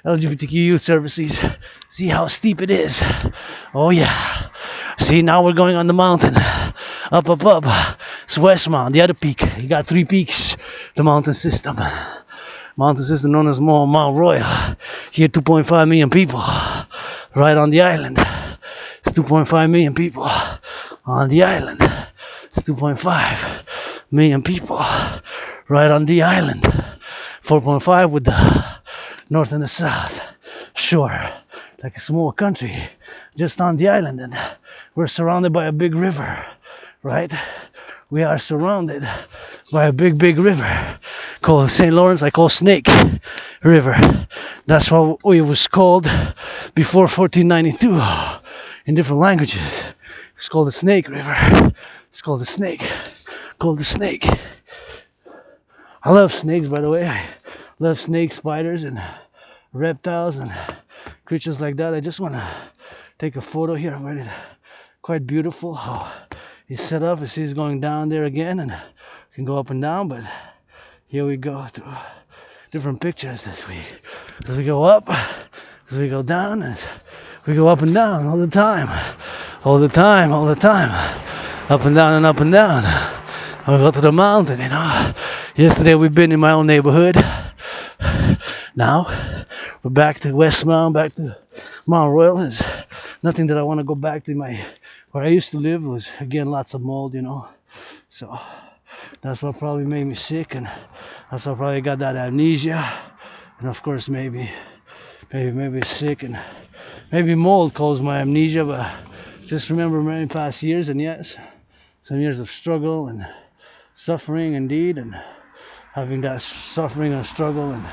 LGBTQ youth services. See how steep it is. Oh yeah. See, now we're going on the mountain. Up, up, up. It's Westmount, the other peak. You got 3 peaks. The mountain system. Mountain system known as Mount Royal. Here 2.5 million people. Right on the island. It's 2.5 million people on the island. It's 2.5 million people right on the island. 4.5 with the north and the south shore. Like a small country just on the island, and we're surrounded by a big river, right? We are surrounded by a big river called St. Lawrence. I call Snake River. That's what it was called before 1492 in different languages. It's called the Snake River. It's called the Snake. Called the Snake. I love snakes, by the way. I love snakes, spiders, and reptiles and creatures like that. I just want to take a photo here of it. Quite beautiful how he's set up. You see he's going down there again, and can go up and down, but here we go through different pictures as we go up, as we go down, as we go up and down all the time, all the time, all the time, up and down and up and down. I go to the mountain, you know. Yesterday we've been in my own neighborhood. Now we're back to Westmount, back to Mount Royal. There's nothing that I want to go back to. Where I used to live was, again, lots of mold, you know. So that's what probably made me sick, and that's what probably got that amnesia. And of course, maybe sick, and maybe mold caused my amnesia. But just remember many past years, and yes, some years of struggle and suffering, indeed, and having that suffering and struggle, and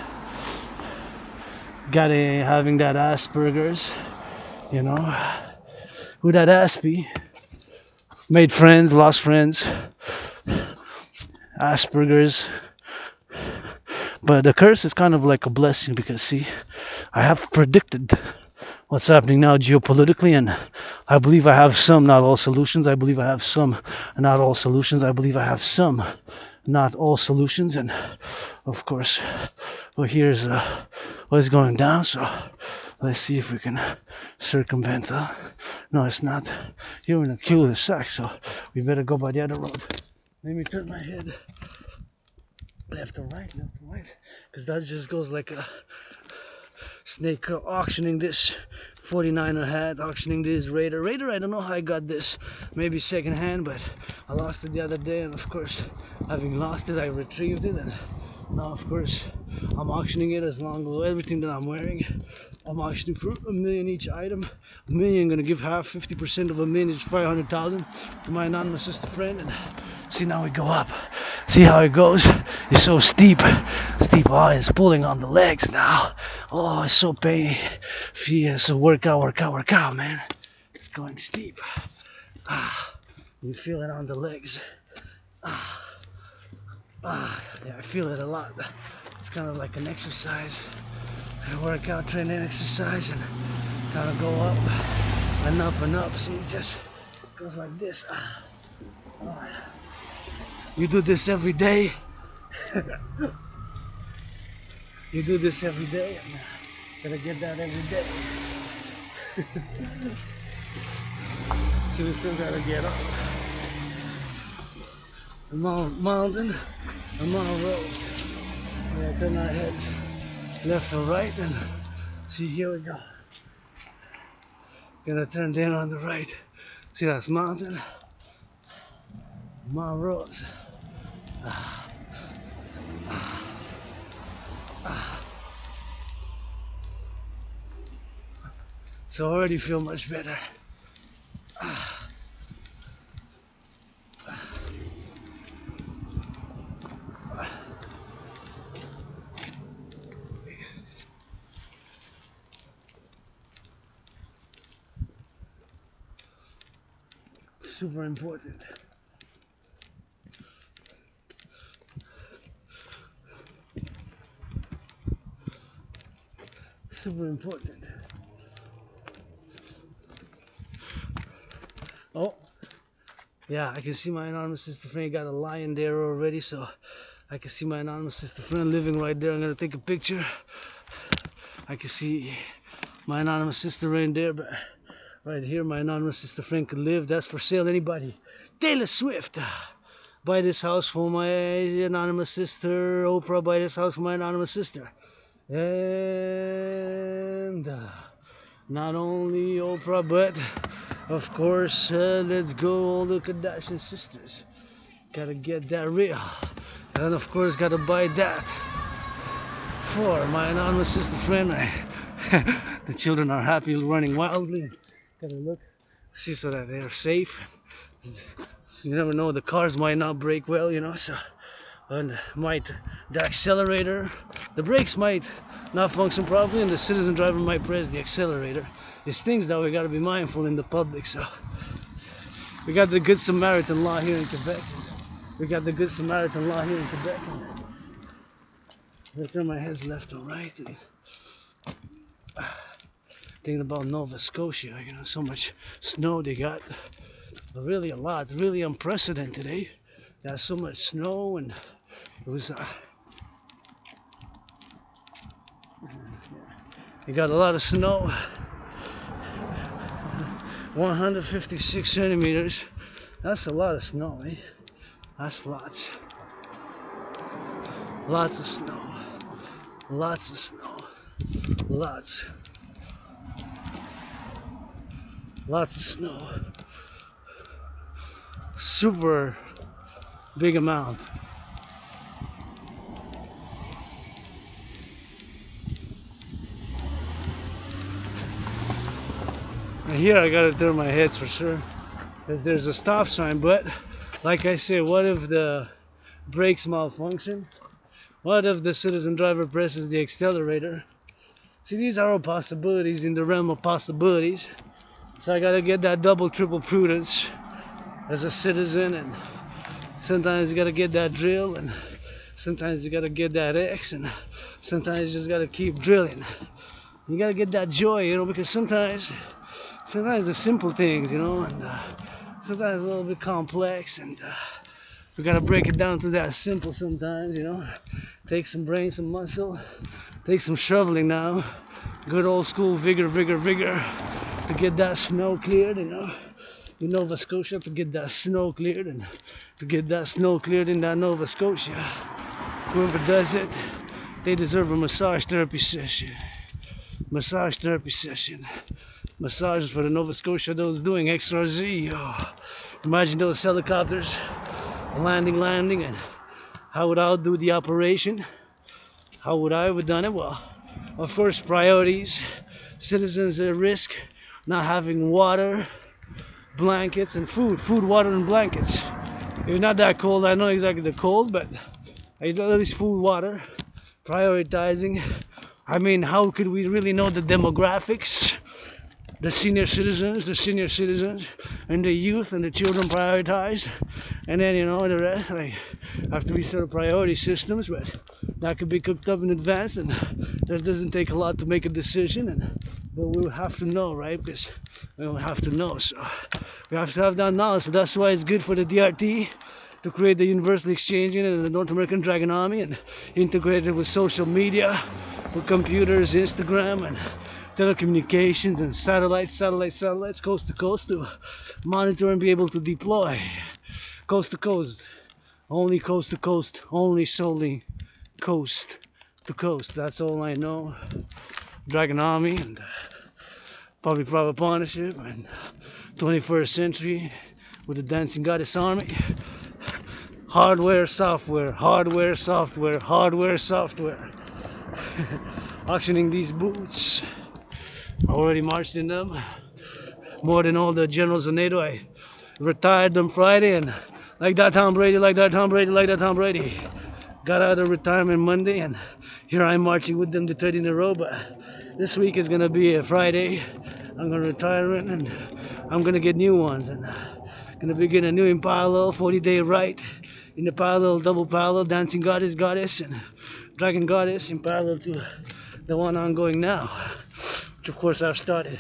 having that Asperger's, you know, with that Aspie, made friends, lost friends, Asperger's. But the curse is kind of like a blessing, because see, I have predicted what's happening now geopolitically, and I believe I have some, not all solutions. I believe I have some, not all solutions. I believe I have some, not all solutions. And of course, well, here's what's going down. So let's see if we can circumvent. No, it's not. You're in a cul-de-sac, so we better go by the other road. Let me turn my head left or right, because that just goes like a snake. Auctioning this 49er hat, auctioning this Raider. I don't know how I got this, maybe second hand, but I lost it the other day, and of course, having lost it, I retrieved it, and now of course I'm auctioning it as long as everything that I'm wearing. I'm auctioning for $1 million each item. $1 million, gonna give half, 50% of $1 million is 500,000 to my anonymous sister friend. And see, now we go up. See how it goes? It's so steep. Oh, it's pulling on the legs now. Oh, it's so pain. It's a workout, man. It's going steep. You feel it on the legs. Yeah, I feel it a lot. It's kind of like an exercise. A workout, training exercise, and kind of go up and up and up. See, it just goes like this. You do this every day. You do this every day. I'm gonna get that every day. So we still gotta get up. A mountain, a Mount Road. Yeah, turn our heads left or right, and see, here we go. Gonna turn down on the right. See, that's mountain, Mount Roads. So I already feel much better. Super important. Super important. Oh, yeah, I can see my anonymous sister friend got a lion there already, so I can see my anonymous sister friend living right there. I'm gonna take a picture. I can see my anonymous sister right there, but right here my anonymous sister friend could live. That's for sale. Anybody? Taylor Swift. Buy this house for my anonymous sister. Oprah, buy this house for my anonymous sister. And not only Oprah, but of course, let's go all the Kardashian sisters. Gotta get that real. And of course, gotta buy that for my anonymous sister friend. The children are happy, running wildly. Gotta look, see so that they're safe. You never know, the cars might not brake well, you know, so and the accelerator, the brakes might not function properly, and the citizen driver might press the accelerator. There's things that we got to be mindful in the public. So we got the Good Samaritan law here in Quebec. We got the Good Samaritan law here in Quebec. I turn my heads left and right. And thinking about Nova Scotia, you know, so much snow they got. Really a lot, really unprecedented, eh? Got so much snow, and it was you got a lot of snow. 156 centimeters. That's a lot of snow, eh? That's lots. Lots of snow. Lots of snow. Lots. Lots of snow. Super big amount. And here I gotta turn my heads for sure, because there's a stop sign, but like I say, what if the brakes malfunction? What if the citizen driver presses the accelerator? See, these are all possibilities in the realm of possibilities. So I gotta get that double, triple prudence as a citizen, and sometimes you gotta get that drill, and sometimes you gotta get that X, and sometimes you just gotta keep drilling. You gotta get that joy, you know, because sometimes the simple things, you know, and sometimes a little bit complex, and we gotta break it down to that simple sometimes, you know. Take some brain, some muscle, take some shoveling now. Good old school vigor to get that snow cleared, you know. In Nova Scotia, to get that snow cleared, and to get that snow cleared in that Nova Scotia. Whoever does it, they deserve a massage therapy session. Massage therapy session. Massages for the Nova Scotia, those doing XRZ. Oh, imagine those helicopters landing, and how would I do the operation? How would I have done it? Well, of course, priorities. Citizens at risk, not having water, blankets, and food. Food, water, and blankets. It's not that cold. I know exactly the cold, but at least food, water. Prioritizing. I mean, how could we really know the demographics? The senior citizens, and the youth and the children prioritized, and then, you know, the rest, like, after we set up priority systems, but that could be cooked up in advance, and that doesn't take a lot to make a decision, but we have to know, right? Because we don't have to know, so we have to have that knowledge. So that's why it's good for the DRT to create the Universal Exchange and the North American Dragon Army, and integrate it with social media, with computers, Instagram, and telecommunications, and satellites, coast to coast, to monitor and be able to deploy. Coast to coast, only solely coast to coast. That's all I know. Dragon Army and public-private partnership, and 21st century with the Dancing Goddess Army. Hardware, software. Auctioning these boots. I already marched in them. More than all the generals of NATO. I retired them Friday, and like that Tom Brady. Got out of retirement Monday, and here I'm marching with them the third in a row. But this week is gonna be a Friday. I'm gonna retire it, and I'm gonna get new ones, and Gonna begin a new in parallel, 40-day right. In the parallel, double parallel, dancing goddess, and dragon goddess in parallel to the one ongoing now, which of course I've started.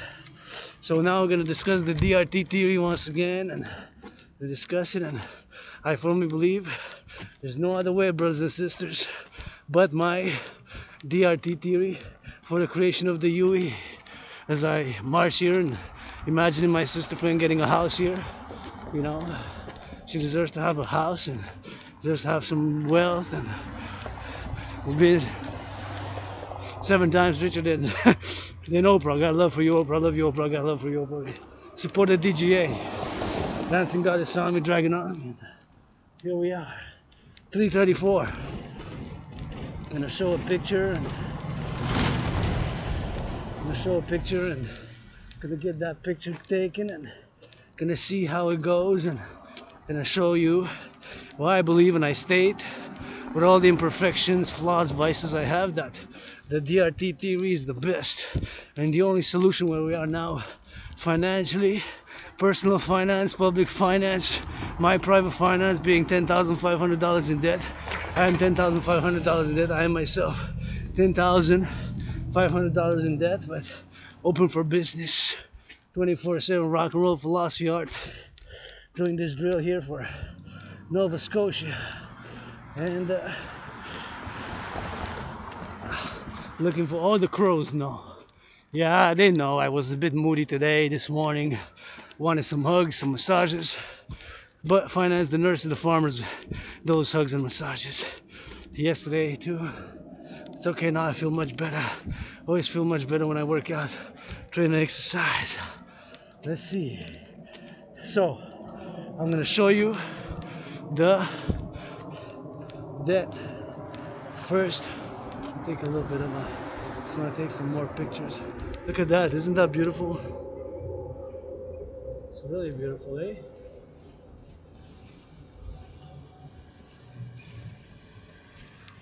So now we're gonna discuss the DRT theory once again, and we discuss it, and I firmly believe there's no other way, brothers and sisters, but my DRT theory for the creation of the UE. As I march here and imagining my sister friend getting a house here, you know, she deserves to have a house and deserves to have some wealth, and we've been 7 times richer than Oprah. I got love for you, Oprah. I love you, Oprah. I got love for you, Oprah. Support the DGA. Dancing Goddess Army, Dragon Army. Here we are. 3:34. Gonna show a picture and gonna get that picture taken and gonna see how it goes, and gonna show you why I believe and I state, with all the imperfections, flaws, vices I have, that the DRT theory is the best and the only solution where we are now financially, personal finance, public finance, my private finance being $10,500 in debt. I am $10,500 in debt. I am myself $10,500 in debt, but open for business, 24/7 rock and roll philosophy art. Doing this drill here for Nova Scotia, and looking for all the crows. No, yeah, they know I was a bit moody today, this morning. Wanted some hugs, some massages, but finance the nurses, the farmers, those hugs and massages. Yesterday too. It's okay now. I feel much better. Always feel much better when I work out, train and exercise. Let's see. So I'm gonna show you the debt first. Take a little bit of my. Just want to take some more pictures. Look at that! Isn't that beautiful? It's really beautiful, eh?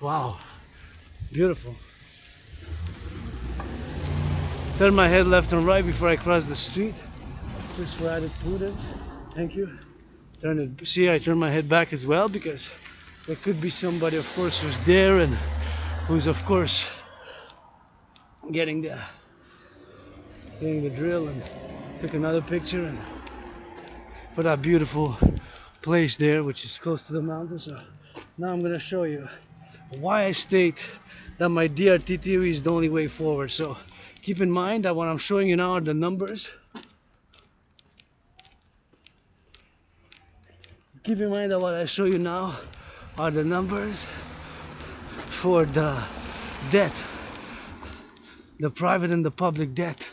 Wow, beautiful. Turn my head left and right before I cross the street, just for added prudence. Thank you. Turn it. See, I turn my head back as well because there could be somebody, of course, who's there and who's, of course, getting the drill, and took another picture and for that beautiful place there, which is close to the mountain. So now I'm gonna show you why I state that my DRT theory is the only way forward. So keep in mind that what I'm showing you now are the numbers. Keep in mind that what I show you now are the numbers for the debt, the private and the public debt.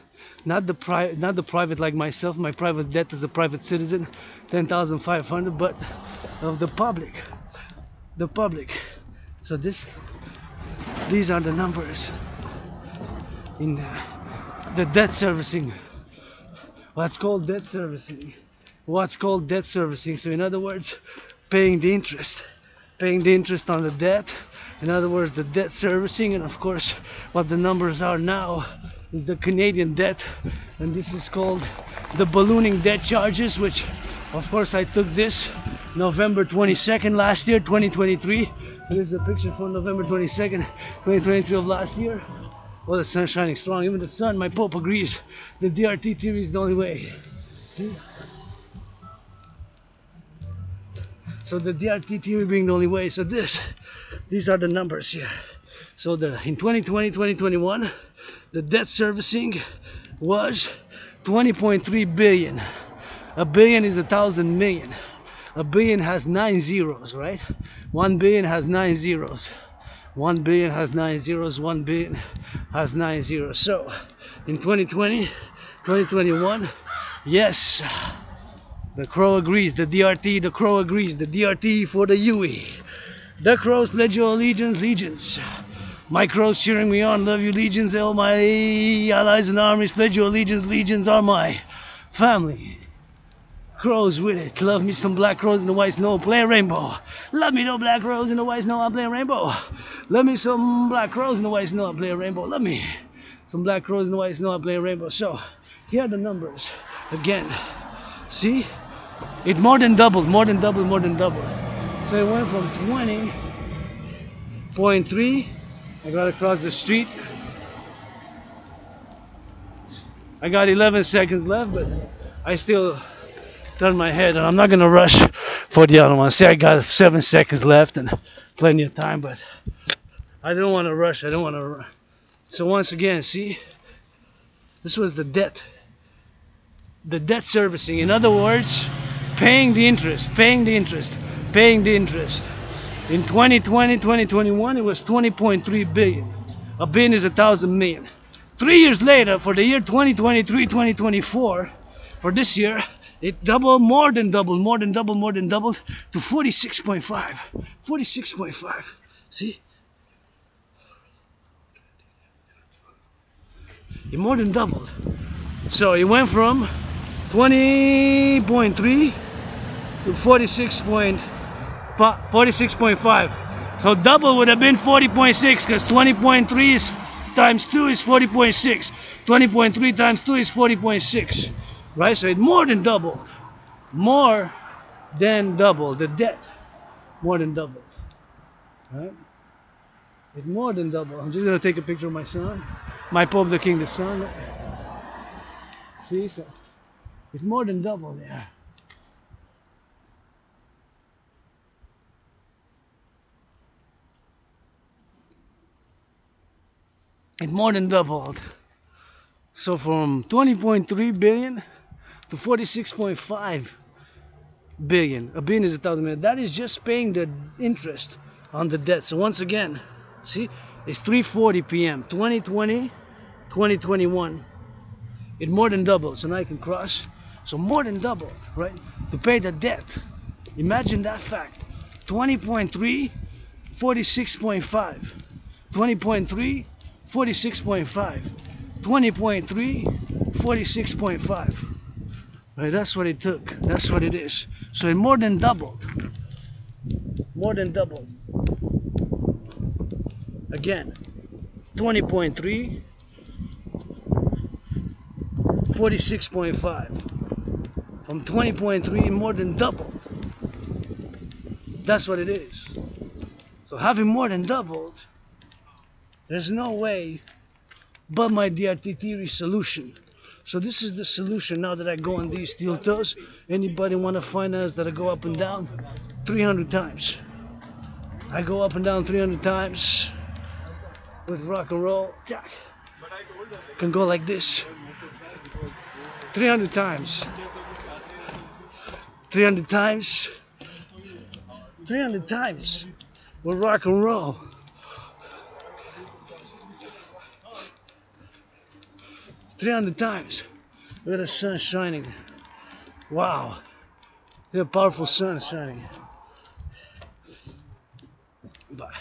Not the private like myself. My private debt as a private citizen, 10,500, but of the public. The public. So these are the numbers in the debt servicing. What's called debt servicing. So in other words, paying the interest on the debt. In other words, the debt servicing, and of course, what the numbers are now is the Canadian debt, and this is called the ballooning debt charges, which, of course, I took this November 22nd last year, 2023. Here's a picture from November 22nd, 2023 of last year. Well, the sun's shining strong. Even the sun, my Pope agrees. The DRT theory is the only way. See? So the DRT theory being the only way. So these are the numbers here. So in 2020, 2021, the debt servicing was 20.3 billion. A billion is 1,000 million. A billion has 9 zeros, right? 1 billion has 9 zeros. 1 billion has 9 zeros. 1 billion has 9 zeros. So in 2020, 2021, yes, the crow agrees. The DRT, the crow agrees. The DRT for the UE. The crows pledge your allegiance, legions. My crows cheering me on, love you, legions. All my allies and armies pledge your allegiance, legions are my family. Crows with it. Love me some black crows in the white snow, play a rainbow. Love me no black crows in the white snow, I'll play a rainbow. Love me some black crows in the white snow, I'll play a rainbow. Love me some black crows in the white snow, I'll play a rainbow. So here are the numbers again. See, It more than doubled. So it went from 20.3. I got across the street. I got 11 seconds left, but I still turn my head, and I'm not gonna rush for the other one. Say I got 7 seconds left and plenty of time, but I don't want to rush. So once again, see, this was the debt servicing. In other words, paying the interest. In 2020, 2021, it was 20.3 billion. A billion is 1,000 million. 3 years later, for the year 2023, 2024, for this year, it doubled, more than doubled to 46.5. 46.5. See? It more than doubled. So it went from 20.3 to 46.5. So double would have been 40.6, because 20.3 is times 2 is 40.6. 20.3 times 2 is 40.6. Right? So it more than doubled. More than doubled. The debt more than doubled. Right? It more than doubled. I'm just gonna take a picture of my son. My Pope the King, the son. See, so it's more than double there. It more than doubled. So from 20.3 billion to 46.5 billion. A billion is 1,000 million. That is just paying the interest on the debt. So once again, see, it's 3:40 p.m. 2020, 2021. It more than doubled. So now I can cross. So more than doubled, right? To pay the debt. Imagine that fact. 20.3, 46.5. 20.3, 46.5. 20.3, 46.5. Right, that's what it took. That's what it is. So it more than doubled. More than doubled. Again, 20.3, 46.5. From 20.3, more than doubled. That's what it is. So having more than doubled, there's no way but my DRT theory solution. So this is the solution now that I go on these steel toes. Anybody want to finance that I go up and down 300 times? I go up and down 300 times with Rock&Roll. Jack can go like this 300 times. 300 times. 300 times with Rock&Roll. 300 times. Look at the sun shining. Wow. Look at the powerful sun shining. Bye.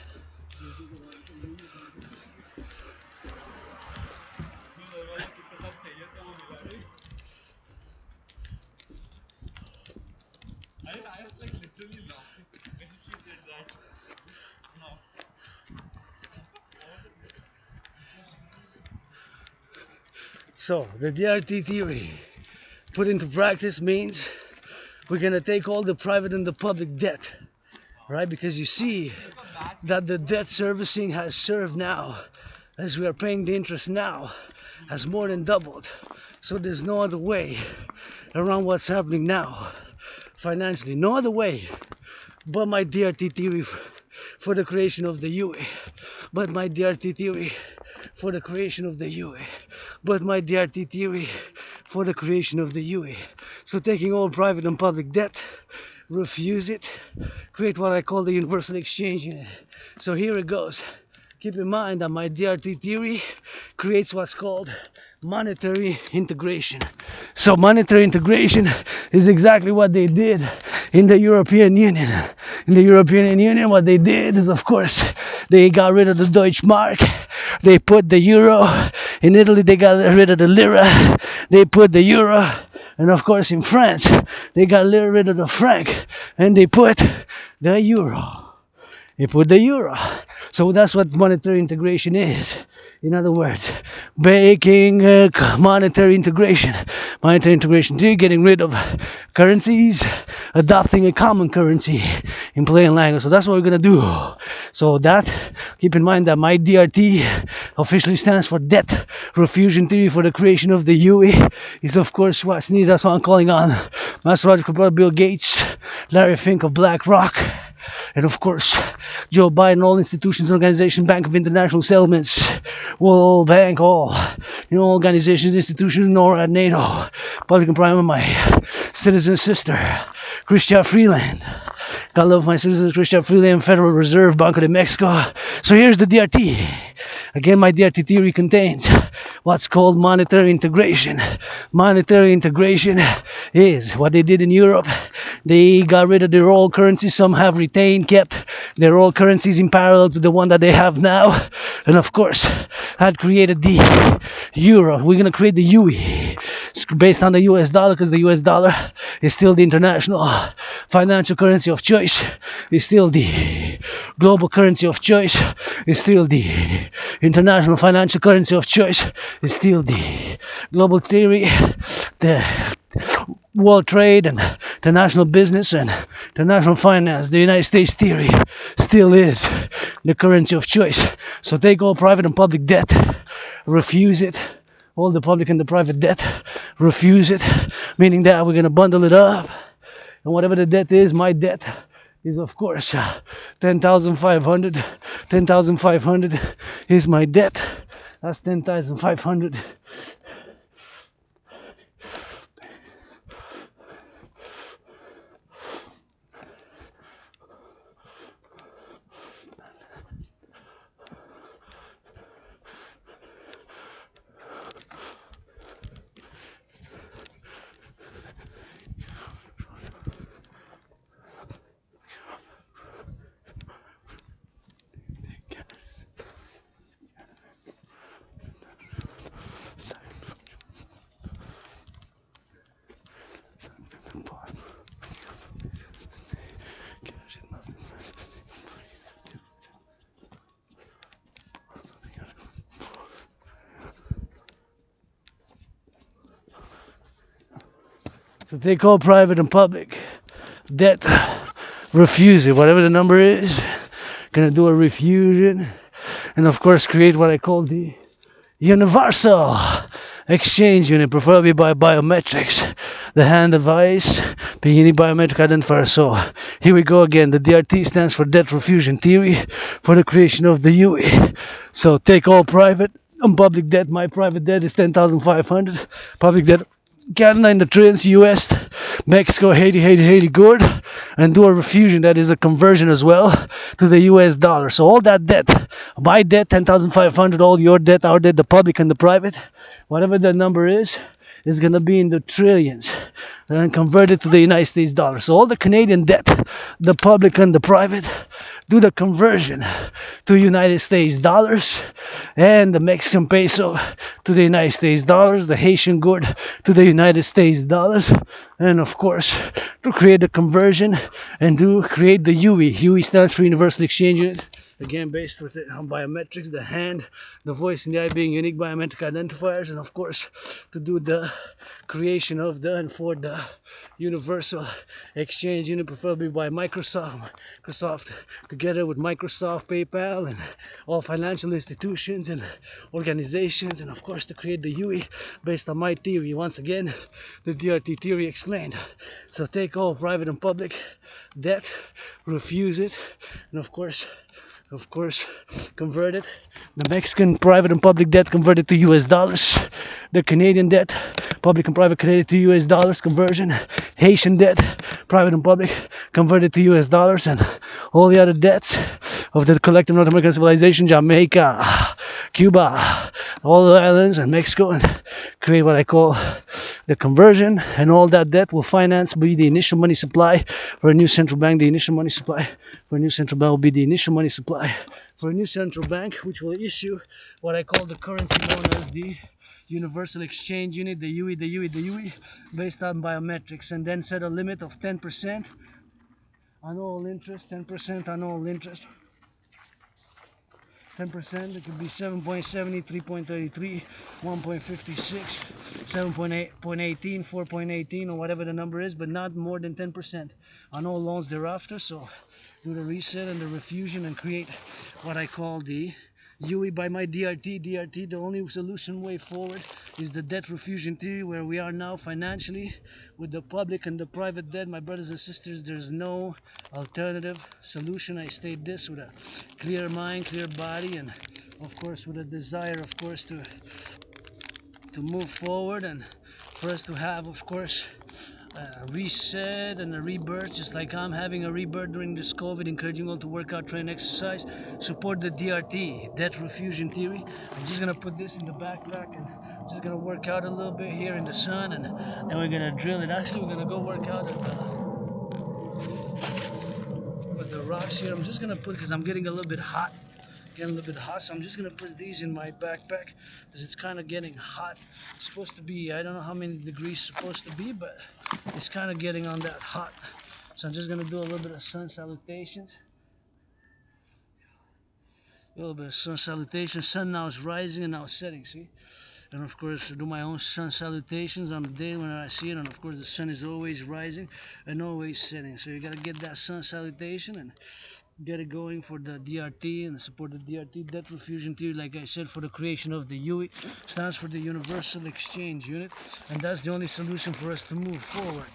So the DRT theory put into practice means we're gonna take all the private and the public debt, right? Because you see that the debt servicing has served now, as we are paying the interest now, has more than doubled. So there's no other way around what's happening now financially. No other way but my DRT theory for the creation of the UE. But my DRT theory for the creation of the UE. But my DRT theory for the creation of the UE. So taking all private and public debt, refuse it, create what I call the universal exchange unit. So here it goes. Keep in mind that my DRT theory creates what's called monetary integration. So monetary integration is exactly what they did in the European Union. In the European Union, what they did is, of course, they got rid of the Deutsche Mark. They put the euro. In Italy, they got rid of the lira. They put the euro. And of course, in France, they got rid of the franc. And they put the euro. you put the euro. So that's what monetary integration is. In other words, making monetary integration. Monetary integration, getting rid of currencies, adopting a common currency in plain language. So that's what we're going to do. So that, keep in mind that my DRT officially stands for debt refusion theory for the creation of the UE is of course what's needed. That's why I'm calling on my astrological brother Bill Gates, Larry Fink of BlackRock, and of course Joe Biden, all institutions, organizations, Bank of International Settlements, World Bank, all organizations, institutions, NORAD, NATO, public and private, my citizen sister, Christian Freeland. God love my citizens, Christian Freeland, Federal Reserve, Banco de Mexico. So here's the DRT. Again, my DRT theory contains what's called monetary integration. Monetary integration is what they did in Europe. They got rid of their old currencies. Some have retained, kept their old currencies in parallel to the one that they have now. And of course, had created the euro. We're going to create the UE based on the US dollar, because the US dollar is still the international financial currency of choice, is still the global currency of choice, is still the international financial currency of choice, is still the global theory, the world trade and international business and international finance, the United States theory still is the currency of choice. So take all private and public debt, refuse it, all the public and the private debt, refuse it, meaning that we're going to bundle it up, and whatever the debt is, my debt is of course 10,500. 10,500 is my debt. That's 10,500. So take all private and public debt, refuse it, whatever the number is, gonna do a refusion, and of course create what I call the universal exchange unit, preferably by biometrics, the hand device being any biometric identifier. So here we go again. The DRT stands for debt refusion theory for the creation of the UE. So take all private and public debt. My private debt is 10,500. Public debt Canada in the trillions, US, Mexico, Haiti, good, and do a refusion, that is a conversion as well, to the US dollar. So all that debt, my debt 10,500, all your debt, our debt, the public and the private, whatever the number is going to be in the trillions and converted to the United States dollar. So all the Canadian debt, the public and the private, do the conversion to United States dollars, and the Mexican peso to the United States dollars, the Haitian gourd to the United States dollars, and of course to create the conversion and to create the UE. UE stands for Universal Exchange Unit. Again, based with it on biometrics, the hand, the voice, and the eye being unique biometric identifiers, and of course to do the creation of the and for the universal exchange unit, preferably by Microsoft together with Microsoft, PayPal, and all financial institutions and organizations, and of course to create the UE based on my theory. Once again, the DRT theory explained. So take all private and public debt, refuse it, and of course convert it. The Mexican private and public debt converted to US dollars. The Canadian debt, public and private, converted to US dollars conversion. Haitian debt, private and public, converted to US dollars. And all the other debts of the collective North American civilization, Jamaica, Cuba, all the islands and Mexico, and create what I call the conversion. And all that debt will be the initial money supply for a new central bank. The initial money supply for a new central bank will be the initial money supply for a new central bank, which will issue what I call the currency known as the Universal Exchange Unit, the UE, based on biometrics, and then set a limit of 10% on all interest, 10% on all interest. 10%, it could be 7.70, 3.33, 1.56, 7.18, 4.18, or whatever the number is, but not more than 10% on all loans thereafter. So do the reset and the refusion and create what I call the UE by my DRT. DRT, the only solution way forward is the debt refusion theory, where we are now financially with the public and the private debt. My brothers and sisters, there's no alternative solution. I state this with a clear mind, clear body, and of course with a desire, of course, to move forward, and for us to have, of course, a reset and a rebirth, just like I'm having a rebirth during this COVID, encouraging you all to work out, train, exercise, support the DRT, debt refusion theory. I'm just gonna put this in the backpack and just gonna work out a little bit here in the sun, and then we're gonna drill it. Actually, we're gonna go work out with the rocks here. I'm just gonna put, because I'm getting a little bit hot. So I'm just gonna put these in my backpack because it's kind of getting hot. It's supposed to be, I don't know how many degrees it's supposed to be, but it's kind of getting on that hot. So I'm just gonna do a little bit of sun salutations. A little bit of sun salutations. Sun now is rising and now setting, see? And of course, I do my own sun salutations on the day when I see it. And of course, the sun is always rising and always setting. So you gotta get that sun salutation and get it going for the DRT and support the DRT debt refusion theory. Like I said, for the creation of the UE, stands for the Universal Exchange Unit, and that's the only solution for us to move forward,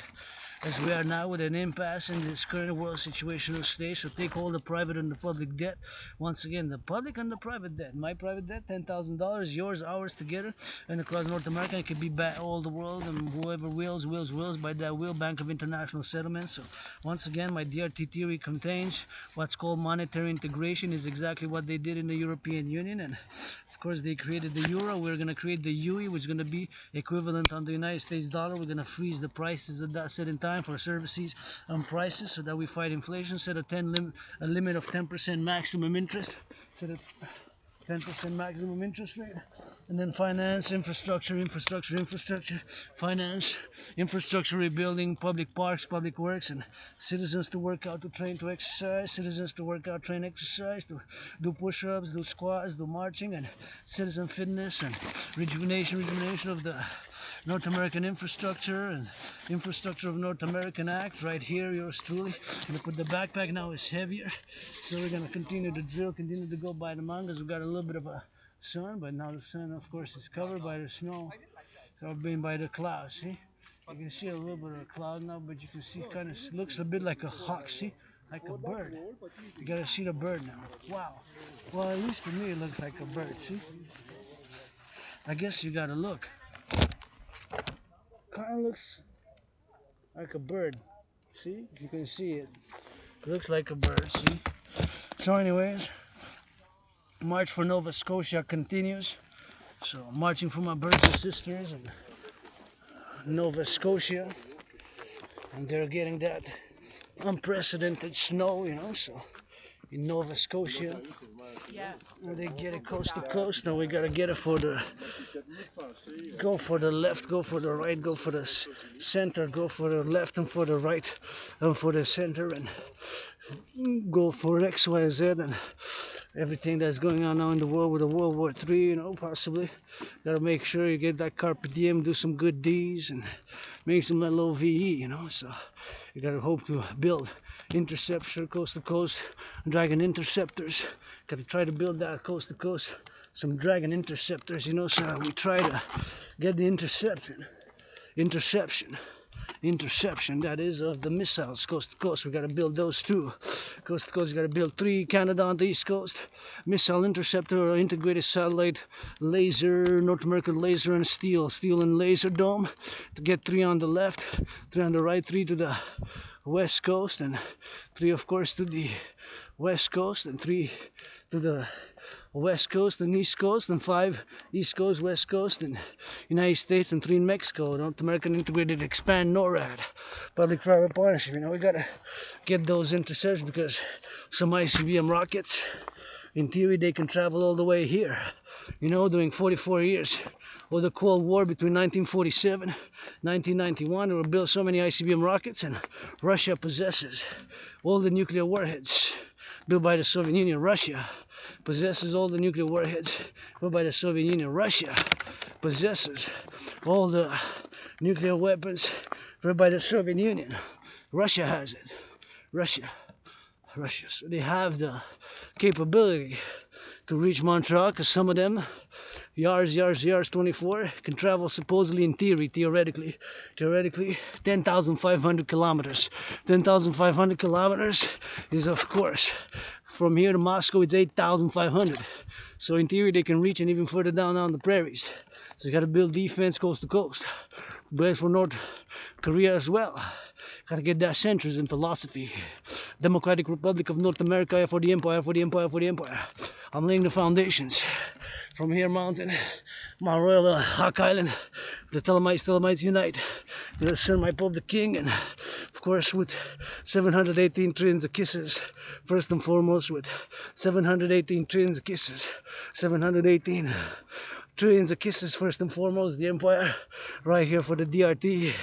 as we are now with an impasse in this current world situational stage. So take all the private and the public debt. Once again, the public and the private debt. My private debt, $10,000, yours, ours together, and across North America, it could be back all the world, and whoever wills by that will, Bank of International Settlements. So once again, my DRT theory contains what's called monetary integration, is exactly what they did in the European Union, and of course they created the euro. We're going to create the UE, which is going to be equivalent on the United States dollar. We're going to freeze the prices at that certain time for services and prices, so that we fight inflation. Set a limit of 10% maximum interest. Set a 10% maximum interest rate, and then finance infrastructure, finance infrastructure rebuilding, public parks, public works, and citizens to work out, to train, to exercise, citizens to work out, train, exercise, to do push-ups, do squats, do marching, and citizen fitness and rejuvenation of the North American infrastructure and infrastructure of North American Act. Right here, yours truly. I'm gonna put the backpack now, is heavier, so we're gonna continue to drill, continue to go by the mangas. We got a little bit of a sun, but now the sun, of course, is covered by the snow, so being by the clouds. See, you can see a little bit of a cloud now, but you can see kind of looks a bit like a hawk. See, like a bird. You gotta see the bird now. Wow. Well, at least to me, it looks like a bird. See, I guess you gotta look. Kind of looks like a bird. See, you can see it. It looks like a bird. See. So, anyways, March for Nova Scotia continues. So, marching for my brothers and sisters in Nova Scotia, and they're getting that unprecedented snow, you know. So, in Nova Scotia, they get it coast to coast. Now we gotta get it for the, go for the left, go for the right, go for the center, go for the left and for the right and for the center, and go for X, Y, Z, and everything that's going on now in the world with the World War III, you know, possibly. Gotta make sure you get that carpe diem, do some good deeds, and make some little VE, you know. So you gotta hope to build interceptor coast to coast dragon interceptors. Gotta try to build that coast to coast some dragon interceptors, you know, so we try to get the interception, that is, of the missiles coast to coast. We got to build those too. Coast to coast, you got to build 3. Canada on the east coast, missile interceptor or integrated satellite laser, North American laser and steel and laser dome, to get 3 on the left, 3 on the right, 3 to the west coast, and 3 of course to the west coast, and 3 to the west coast and east coast, and 5 east coast, west coast, and United States, and 3 in Mexico. North American integrated expand NORAD, public-private partnership. You know, we gotta get those intercepts, because some ICBM rockets, in theory, they can travel all the way here. You know, during 44 years of the Cold War, between 1947 1991, there were built so many ICBM rockets, and Russia possesses all the nuclear warheads built by the Soviet Union. Russia possesses all the nuclear warheads built by the Soviet Union. Russia possesses all the nuclear weapons built by the Soviet Union. Russia has it. Russia. So they have the capability to reach Montreal, because some of them, Yars 24, can travel supposedly in theoretically 10,500 kilometers. 10,500 kilometers is, of course, from here to Moscow, it's 8,500. So in theory, they can reach and even further down on the prairies. So you got to build defense coast to coast. But for North Korea as well. Got to get that centrism philosophy. Democratic Republic of North America for the empire, for the empire, for the empire. I'm laying the foundations from here mountain, Mount Royal, Hawk Island, the Thelemites unite. I'm gonna send my Pope the King, and of course with 718 trillions of kisses, first and foremost with 718 trillions of kisses, 718 trillions of kisses, first and foremost, the empire, right here for the DRT,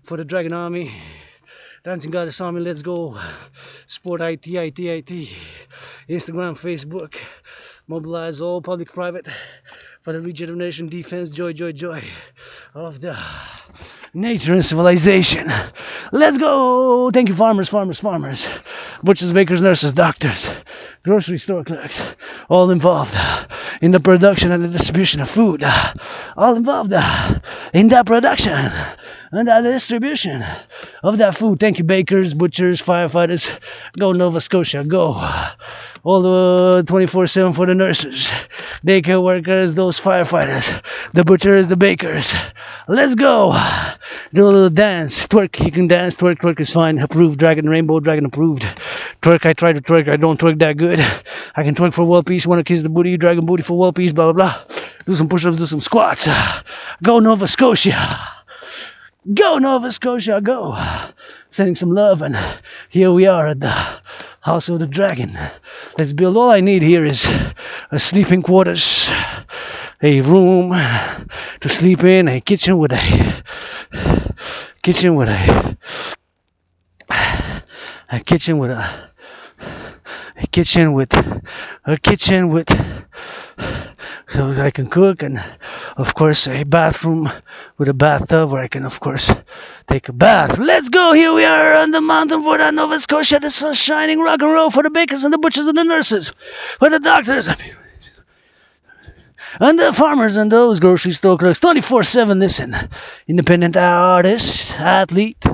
for the Dragon Army, Dancing Goddess Army, let's go, Sport IT, Instagram, Facebook, mobilize all public, private, for the regeneration, defense, joy of the nature and civilization. Let's go! Thank you, farmers, butchers, bakers, nurses, doctors, grocery store clerks, all involved in the production and the distribution of food, all involved in that production and the distribution of that food. Thank you, bakers, butchers, firefighters. Go Nova Scotia, go. All the 24/7 for the nurses, daycare workers, those firefighters, the butchers, the bakers. Let's go. Do a little dance. Twerk, you can dance. Twerk is fine. Approved. Dragon, rainbow, dragon approved. Twerk, I try to twerk. I don't twerk that good. I can twerk for world peace. Want to kiss the booty, dragon booty for world peace, blah, blah, blah. Do some push-ups, do some squats. Go Nova Scotia. Go Nova Scotia, go. Sending some love, and here we are at the House of the Dragon. Let's build. All I need here is a sleeping quarters, a room to sleep in, a kitchen with so I can cook, and of course a bathroom with a bathtub where I can of course take a bath. Let's go. Here we are on the mountain for that Nova Scotia. The sun's shining. Rock and roll for the bakers and the butchers and the nurses, for the doctors and the farmers and those grocery store clerks. 24/7, listen. Independent artist, athlete,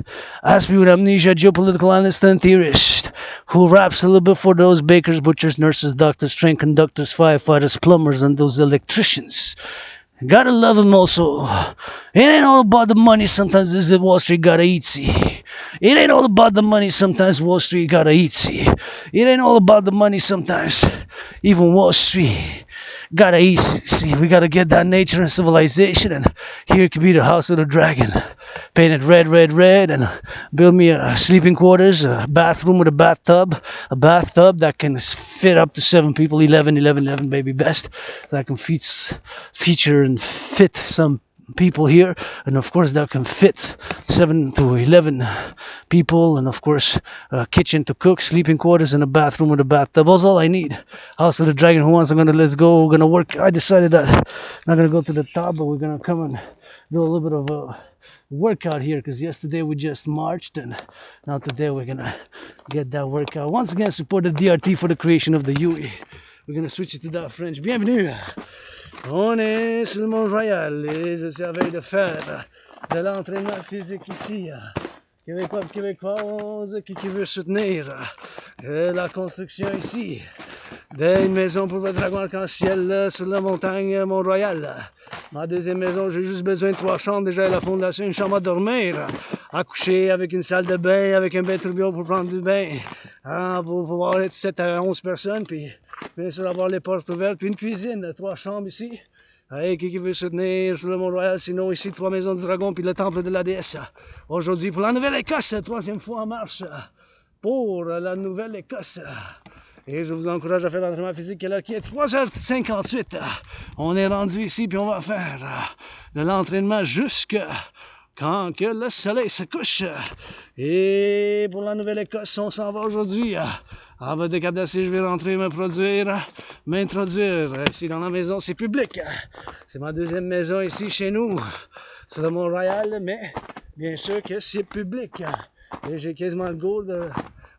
aspie with amnesia, geopolitical analyst and theorist, who raps a little bit for those bakers, butchers, nurses, doctors, train conductors, firefighters, plumbers, and those electricians. Gotta love them also. It ain't all about the money, sometimes this is Wall Street gotta eat, see. It ain't all about the money, sometimes Wall Street gotta eat, see. It ain't all about the money, sometimes even Wall Street gotta eat, see. We gotta get that nature and civilization, and here could be the House of the Dragon. Paint it red, and build me a sleeping quarters, a bathroom with a bathtub that can fit up to 7 people, 11, baby best, that can feature and fit some people here, and of course that can fit 7 to 11 people, and of course a kitchen to cook, sleeping quarters, and a bathroom with a bathtub. That's all I need. House of the Dragon. Who wants? Let's go. We're gonna work. I decided that I'm not gonna go to the top, but we're gonna come and do a little bit of a workout here, because yesterday we just marched, and now today we're gonna get that workout. Once again, support the DRT for the creation of the UE. We're gonna switch it to that French. Bienvenue. On est sur le Mont Royal et je suis avec de faire de l'entraînement physique ici. Québécois, qui veut soutenir la construction ici d'une maison pour le dragon arc-en-ciel sur la montagne Mont-Royal. Ma deuxième maison, j'ai juste besoin de 3 chambres déjà à la fondation, une chambre à dormir, à coucher, avec une salle de bain, avec un bain tourbillon pour prendre du bain, pour pouvoir être 7 à 11 personnes, puis bien sûr avoir les portes ouvertes, puis une cuisine, 3 chambres ici. Hey, qui veut soutenir sur le Mont-Royal, sinon ici 3 maisons du dragon puis le temple de la déesse. Aujourd'hui pour la Nouvelle Écosse, 3e fois en marche pour la Nouvelle Écosse. Et je vous encourage à faire l'entraînement physique qui est 3h58. On est rendu ici puis on va faire de l'entraînement jusqu'à quand que le soleil se couche. Et pour la Nouvelle Ecosse, on s'en va aujourd'hui. En bas de Cadassi, je vais rentrer m'introduire. Ici dans la maison, c'est public. C'est ma deuxième maison ici chez nous. C'est de Mont-Royal, mais bien sûr que c'est public. Et j'ai quasiment le goût de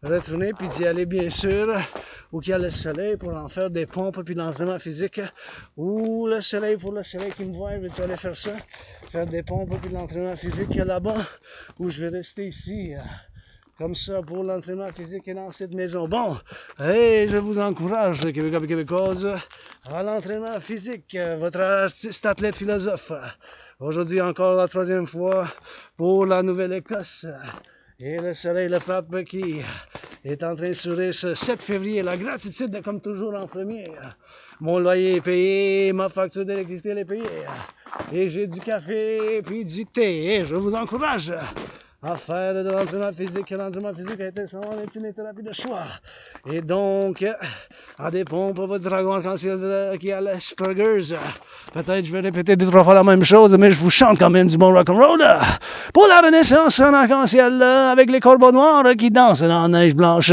retourner puis d'y aller bien sûr où il y a le soleil pour en faire des pompes puis de l'entraînement physique. Ou le soleil pour le soleil qui me voit, je vais aller faire ça, faire des pompes puis de l'entraînement physique là-bas, ou je vais rester ici. Comme ça pour l'entraînement physique et dans cette maison. Bon, et je vous encourage, Québécois et Québécoises, à l'entraînement physique. Votre artiste, athlète, philosophe. Aujourd'hui encore la troisième fois pour la Nouvelle Ecosse. Et le soleil, le pape qui est en train de sourire ce 7 février. La gratitude, comme toujours, en premier. Mon loyer est payé, ma facture d'électricité est payée. Et j'ai du café puis du thé. Et je vous encourage à faire de l'entraînement physique. L'entraînement physique a été seulement une thérapie de choix. Et donc, à des pompes, votre dragon arc-en-ciel qui a l'Asperger's. Peut-être je vais répéter 2-3 fois la même chose, mais je vous chante quand même du bon rock-and-roll. Pour la renaissance en arc-en-ciel, avec les corbeaux noirs qui dansent dans la neige blanche.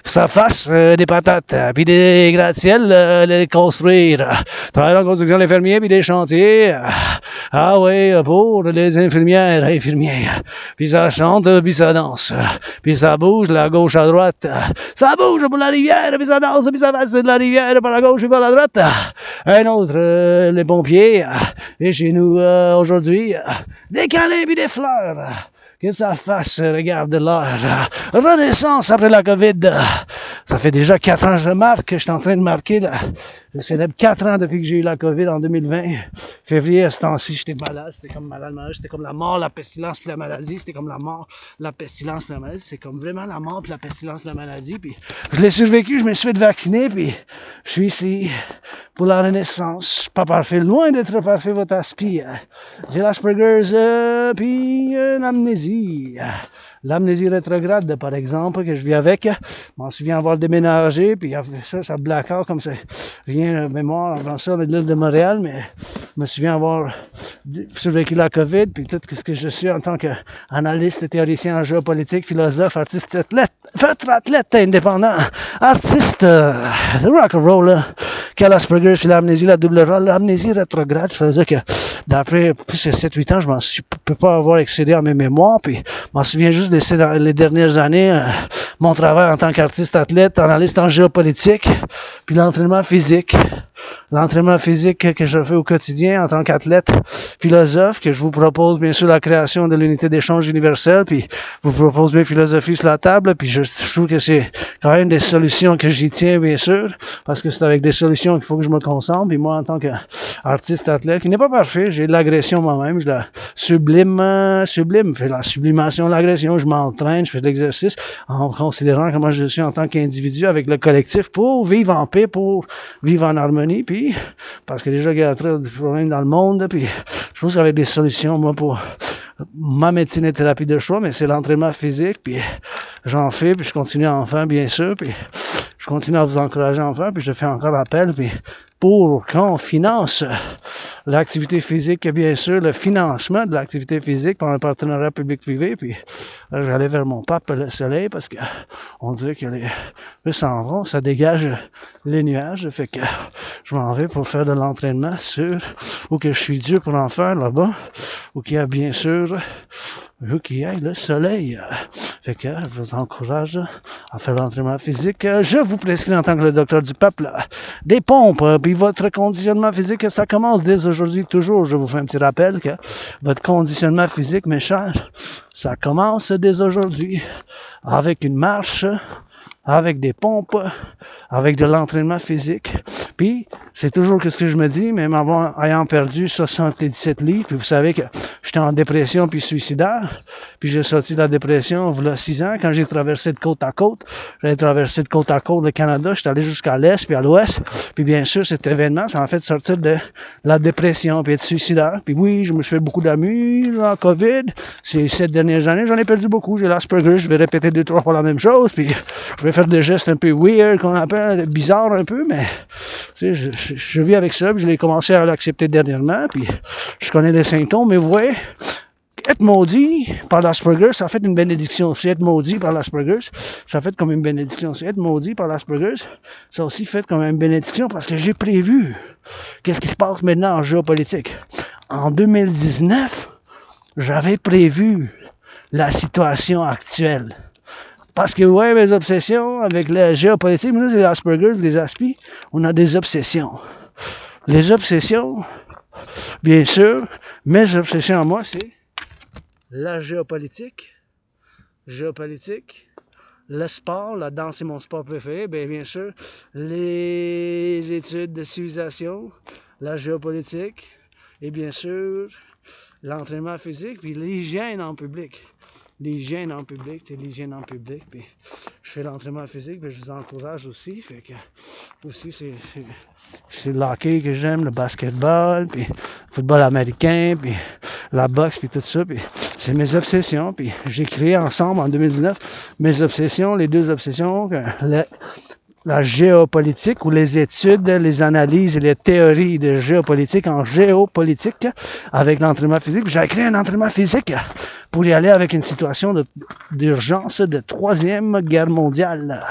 Ça fasse des patates, puis des gratte-ciel, les construire. Travailler en construction, les fermiers, puis des chantiers. Ah oui, pour les infirmières et infirmiers. Puis ça chante, puis ça danse. Puis ça bouge de la gauche à droite. Ça bouge pour la rivière, puis ça danse, puis ça passe de la rivière par la gauche puis par la droite. Un autre, les pompiers. Et chez nous, aujourd'hui, des câlins puis des fleurs. Que ça fasse, regarde l'heure. Renaissance après la COVID. Ça fait déjà 4 ans que je marque, je suis en train de marquer, là. Je célèbre 4 ans depuis que j'ai eu la COVID en 2020. Février, à ce temps-ci, j'étais malade, c'était comme malade, c'était comme la mort, la pestilence puis la maladie, c'était comme la mort, la pestilence puis la maladie, c'est comme vraiment la mort puis la pestilence puis la maladie, puis je l'ai survécu, je me suis fait vacciner, puis je suis ici pour la renaissance. Pas parfait, loin d'être parfait, votre aspi. J'ai l'Asperger's, puis l'amnésie. L'amnésie rétrograde, par exemple, que je vis avec. Je m'en souviens avoir déménagé, puis ça blackout comme ça. Rien de mémoire avant ça de l'île de Montréal, mais je me souviens avoir survécu la COVID, puis tout ce que je suis en tant qu'analyste, théoricien en géopolitique, philosophe, artiste, athlète indépendant, artiste de rock-and-roll, qui a l'Asperger's, puis l'amnésie, la double rôle, l'amnésie rétrograde, ça veut dire que d'après plus de 7-8 ans, je peux pas avoir excédé à mes mémoires, puis je m'en souviens juste les dernières années, mon travail en tant qu'artiste athlète, analyste en géopolitique, puis l'entraînement physique. L'entraînement physique que je fais au quotidien en tant qu'athlète philosophe, que je vous propose bien sûr la création de l'unité d'échange universelle, puis je vous propose mes philosophies sur la table, puis je trouve que c'est quand même des solutions que j'y tiens bien sûr, parce que c'est avec des solutions qu'il faut que je me concentre, puis moi en tant qu'artiste athlète, qui n'est pas parfait, j'ai de l'agression moi-même, je la sublime, je fais la sublimation de l'agression, je m'entraîne, je fais de l'exercice, en considérant comment je suis en tant qu'individu avec le collectif pour vivre en paix, pour vivre en harmonie, puis parce que déjà il y a trop de problèmes dans le monde, puis je pense qu'avec des solutions, moi, pour ma médecine et thérapie de choix, mais c'est l'entraînement physique, puis j'en fais, puis je continue à en faire, bien sûr, puis je continue à vous encourager à en faire, puis je fais encore appel, puis pour qu'on finance l'activité physique, bien sûr, le financement de l'activité physique par un partenariat public-privé, puis j'allais vers mon pape, le soleil, parce que on dirait que les rues s'en vont, ça dégage les nuages, fait que je m'en vais pour faire de l'entraînement sur où que je suis dû pour en faire là-bas, où qu'il y a bien sûr où qu'il y ait le soleil. Fait que je vous encourage à faire l'entraînement physique. Je vous prescris en tant que le docteur du peuple des pompes, puis votre conditionnement physique, ça commence dès aujourd'hui toujours. Je vous fais un petit rappel que votre conditionnement physique, mes chers, ça commence dès aujourd'hui avec une marche, avec des pompes, avec de l'entraînement physique. Puis, c'est toujours ce que je me dis, même ayant perdu 77 livres, puis vous savez que j'étais en dépression puis suicidaire, puis j'ai sorti de la dépression il y a 6 ans, quand j'ai traversé de côte à côte. J'avais traversé de côte à côte le Canada, j'étais allé jusqu'à l'Est puis à l'Ouest, puis bien sûr, cet événement, ça m'a fait sortir de la dépression puis être suicidaire. Puis oui, je me suis fait beaucoup d'amis en COVID. Ces 7 dernières années, j'en ai perdu beaucoup. J'ai l'Asperger, je vais répéter 2-3 fois la même chose, puis je vais faire des gestes un peu weird, qu'on appelle bizarre un peu, mais tu sais, je vis avec ça, puis je l'ai commencé à l'accepter dernièrement, puis je connais les symptômes, mais vous voyez, être maudit par l'Asperger, ça fait une bénédiction. Si être maudit par l'Asperger, ça fait comme une bénédiction. Si être maudit par l'Asperger, ça aussi fait comme une bénédiction parce que j'ai prévu qu'est-ce qui se passe maintenant en géopolitique. En 2019, j'avais prévu la situation actuelle. Parce que, ouais, mes obsessions avec la géopolitique, nous, les Asperger, les Aspis, on a des obsessions. Les obsessions, bien sûr, mes obsessions à moi, c'est la géopolitique, le sport, la danse est mon sport préféré, bien sûr, les études de civilisation, la géopolitique, et bien sûr, l'entraînement physique, puis l'hygiène en public. L'hygiène en public, puis je fais l'entraînement physique, puis je vous encourage aussi, fait que aussi c'est le hockey que j'aime, le basketball, puis le football américain, puis la boxe, puis tout ça, puis c'est mes obsessions, puis j'ai créé ensemble en 2019 mes obsessions, les deux obsessions, la géopolitique ou les études, les analyses et les théories de géopolitique en géopolitique avec l'entraînement physique. J'ai créé un entraînement physique pour y aller avec une situation d'urgence de 3e guerre mondiale.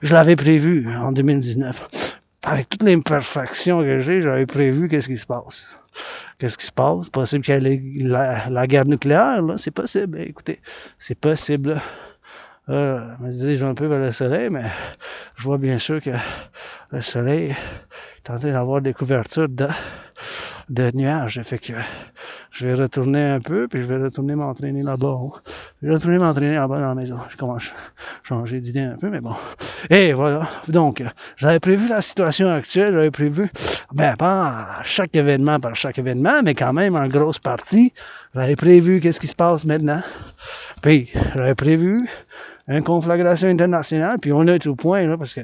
Je l'avais prévu en 2019. Avec toutes les imperfections que j'avais prévu qu'est-ce qui se passe. Qu'est-ce qui se passe? Possible qu'il y ait la guerre nucléaire, là. C'est possible. Écoutez, c'est possible. Je me dirige un peu vers le soleil, mais je vois bien sûr que le soleil est en train d'avoir des couvertures de nuages. Fait que je vais retourner un peu, puis je vais retourner m'entraîner là-bas. Je vais retourner m'entraîner là-bas dans la maison. Je commence à changer d'idée un peu, mais bon. Et voilà. Donc, j'avais prévu la situation actuelle, j'avais prévu, pas chaque événement par chaque événement, mais quand même en grosse partie, j'avais prévu qu'est-ce qui se passe maintenant. Puis, j'avais prévu une conflagration internationale, puis on est au point, là, parce que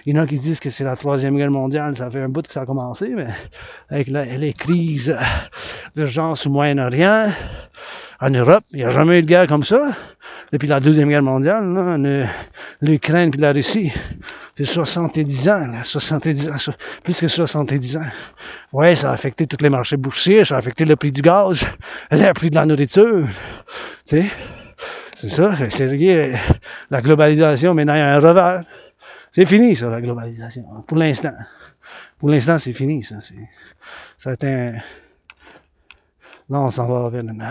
il y en a qui disent que c'est la 3e guerre mondiale, ça fait un bout que ça a commencé, mais avec les crises d'urgence au Moyen-Orient, en Europe, il n'y a jamais eu de guerre comme ça. Depuis la 2e guerre mondiale, là, l'Ukraine et la Russie, c'est 70 ans, là, 70 ans, plus que 70 ans. Ouais, ça a affecté tous les marchés boursiers, ça a affecté le prix du gaz, le prix de la nourriture, tu sais. C'est ça, c'est lié. La globalisation, maintenant, il y a un revers. C'est fini, ça, la globalisation. Pour l'instant. Pour l'instant, c'est fini, ça. C'est un... Là, on s'en va vers une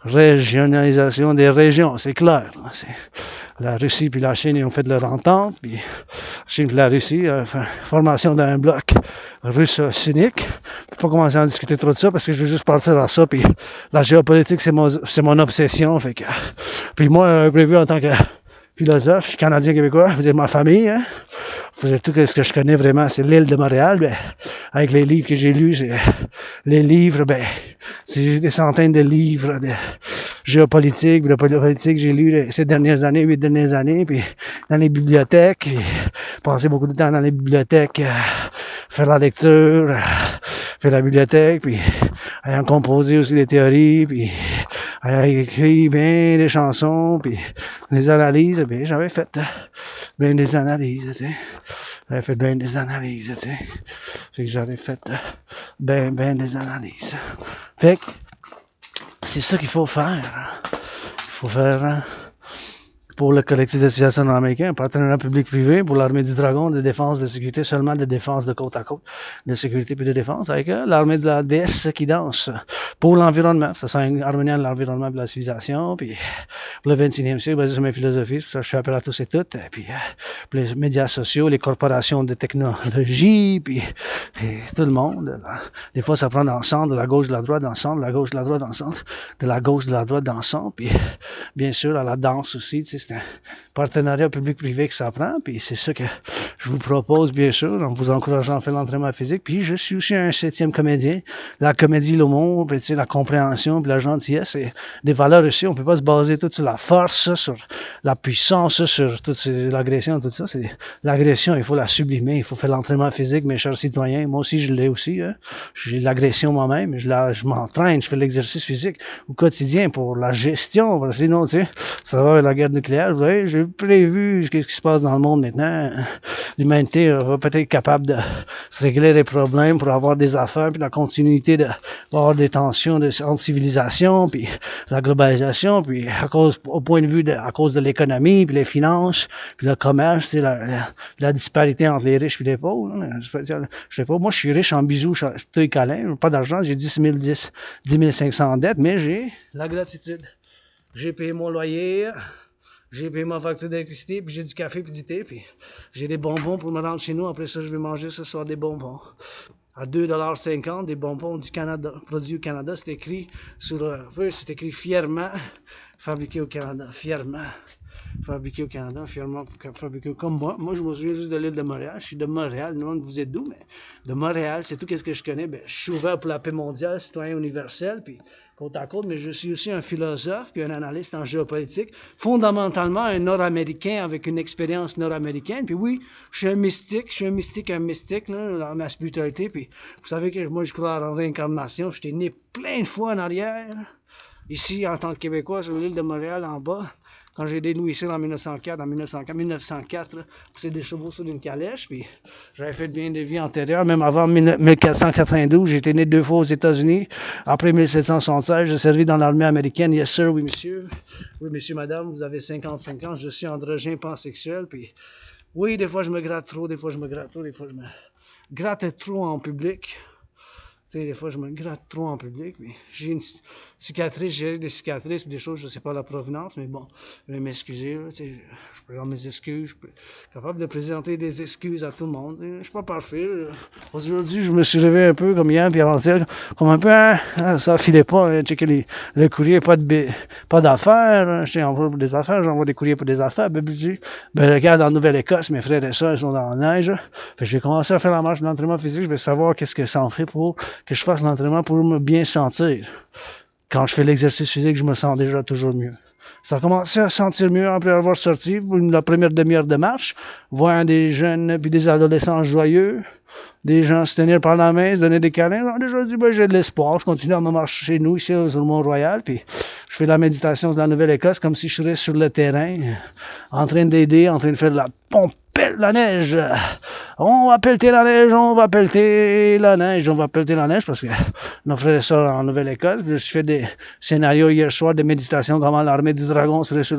régionalisation des régions, c'est clair. La Russie puis la Chine, ils ont fait de leur entente, puis la Chine puis la Russie, formation d'un bloc russo-cynique. Je ne vais pas commencer à en discuter trop de ça, parce que je veux juste partir à ça, puis la géopolitique, c'est mon obsession, fait que... Puis moi, prévu en tant que philosophe, je suis canadien-québécois, vous êtes ma famille, hein. Tout ce que je connais vraiment, c'est l'île de Montréal. Avec les livres que j'ai lus, les livres, c'est des centaines de livres de géopolitique, de politique que j'ai lus ces dernières années, 8 dernières années, puis dans les bibliothèques, puis passer beaucoup de temps dans les bibliothèques, faire la lecture, faire la bibliothèque, puis ayant composé aussi des théories, puis ayant écrit bien des chansons, puis des analyses, j'avais fait bien des analyses, tu sais. J'avais fait bien des analyses, tu sais. Fait que j'avais fait bien des analyses. Fait que c'est ça qu'il faut faire. Il faut faire pour le collectif de Civilisation Americain, un partenariat public-privé pour l'armée du Dragon de défense de sécurité, seulement de défense de côte à côte, de sécurité puis de défense, avec l'armée de la déesse qui danse pour l'environnement. Ça sera un harmonien de l'environnement et de la civilisation, puis pour le 21e siècle, basé sur mes philosophies, c'est pour ça que je fais appel à tous et toutes, puis les médias sociaux, les corporations de technologie, puis tout le monde. Là. Des fois, ça prend dans le centre, de la gauche, de la droite, dans le centre, de la gauche, de la droite, dans le centre, de la gauche, de la droite, dans le centre, puis bien sûr, à la danse aussi, tu sais, c'est un partenariat public-privé que ça prend, puis c'est ça que je vous propose, bien sûr, en vous encourageant à faire l'entraînement physique. Puis je suis aussi un 7e comédien. La comédie, l'humour, puis tu sais, la compréhension, puis la gentillesse, et des valeurs aussi. On peut pas se baser tout sur la force, sur la puissance, sur toute l'agression, tout ça. C'est l'agression, il faut la sublimer, il faut faire l'entraînement physique, mes chers citoyens. Moi aussi, je l'ai aussi. Hein. J'ai l'agression moi-même, je m'entraîne, je fais l'exercice physique au quotidien pour la gestion. Sinon, tu sais, ça va avec la guerre nucléaire. Vous voyez, j'ai prévu ce qui se passe dans le monde maintenant. L'humanité va peut-être être capable de se régler les problèmes pour avoir des affaires puis la continuité de va y avoir des tensions entre civilisation, puis la globalisation, puis au point de vue à cause de l'économie, puis les finances, puis le commerce, c'est la disparité entre les riches et les pauvres. Hein. Je sais pas, moi je suis riche en bijoux, et câlins, pas d'argent, j'ai 10 500 en dette, mais j'ai la gratitude. J'ai payé mon loyer, j'ai payé ma facture d'électricité, puis j'ai du café puis du thé, puis j'ai des bonbons pour me rendre chez nous. Après ça, je vais manger ce soir des bonbons. À 2,50 $, des bonbons du Canada, produits au Canada. C'est écrit sur c'est écrit fièrement, fabriqué au Canada, fièrement. Fabriqué au Canada, fièrement fabriqué comme moi. Moi, je me souviens juste de l'île de Montréal. Je suis de Montréal. Je me demande vous êtes d'où, mais de Montréal, c'est tout ce que je connais. Ben, je suis ouvert pour la paix mondiale, citoyen universel, puis côte à côte, mais je suis aussi un philosophe puis un analyste en géopolitique, fondamentalement un nord-américain avec une expérience nord-américaine. Puis oui, je suis un mystique, là, dans ma spiritualité. Puis vous savez que moi, je crois en réincarnation. J'étais né plein de fois en arrière, ici, en tant que Québécois, sur l'île de Montréal, en bas. Quand j'ai aidé Louis ici en 1904, c'est des chevaux sur une calèche, puis j'avais fait bien des vies antérieures, même avant 1492, j'ai été né 2 fois aux États-Unis. Après 1776, j'ai servi dans l'armée américaine. Yes sir, oui monsieur. Oui monsieur, madame, vous avez 55 ans, je suis androgyne pansexuel, puis oui, des fois je me gratte trop, des fois je me gratte trop en public. Des fois, je me gratte trop en public, mais j'ai une cicatrice, j'ai des cicatrices, des choses, je ne sais pas la provenance, mais bon, je vais m'excuser, je présente mes excuses, je suis capable de présenter des excuses à tout le monde, je ne suis pas parfait. Aujourd'hui, je me suis réveillé un peu comme hier, puis avant-hier, comme un peu, ça filait pas, checker le courrier, pas d'affaires, je envoie pour des affaires, j'envoie des courriers pour des affaires, ben, je dis, regarde, en Nouvelle Ecosse, mes frères et sœurs, ils sont dans la neige, fait, je vais commencer à faire la marche d'entraînement physique, je vais savoir qu'est-ce que ça en fait pour que je fasse l'entraînement pour me bien sentir. Quand je fais l'exercice physique, je me sens déjà toujours mieux. Ça a commencé à sentir mieux après avoir sorti la première demi-heure de marche, voir des jeunes puis des adolescents joyeux, des gens se tenir par la main, se donner des câlins. J'ai déjà dit, j'ai de l'espoir. Je continue à me marcher chez nous, ici, sur le Mont-Royal, puis je fais de la méditation de la Nouvelle Ecosse comme si je serais sur le terrain, en train d'aider, en train de faire de la pompe. La neige. On va pelleter la neige, on va pelleter la neige parce que nos frères et sœurs en Nouvelle-Écosse, je fais des scénarios hier soir de méditation, comment l'armée du dragon serait sur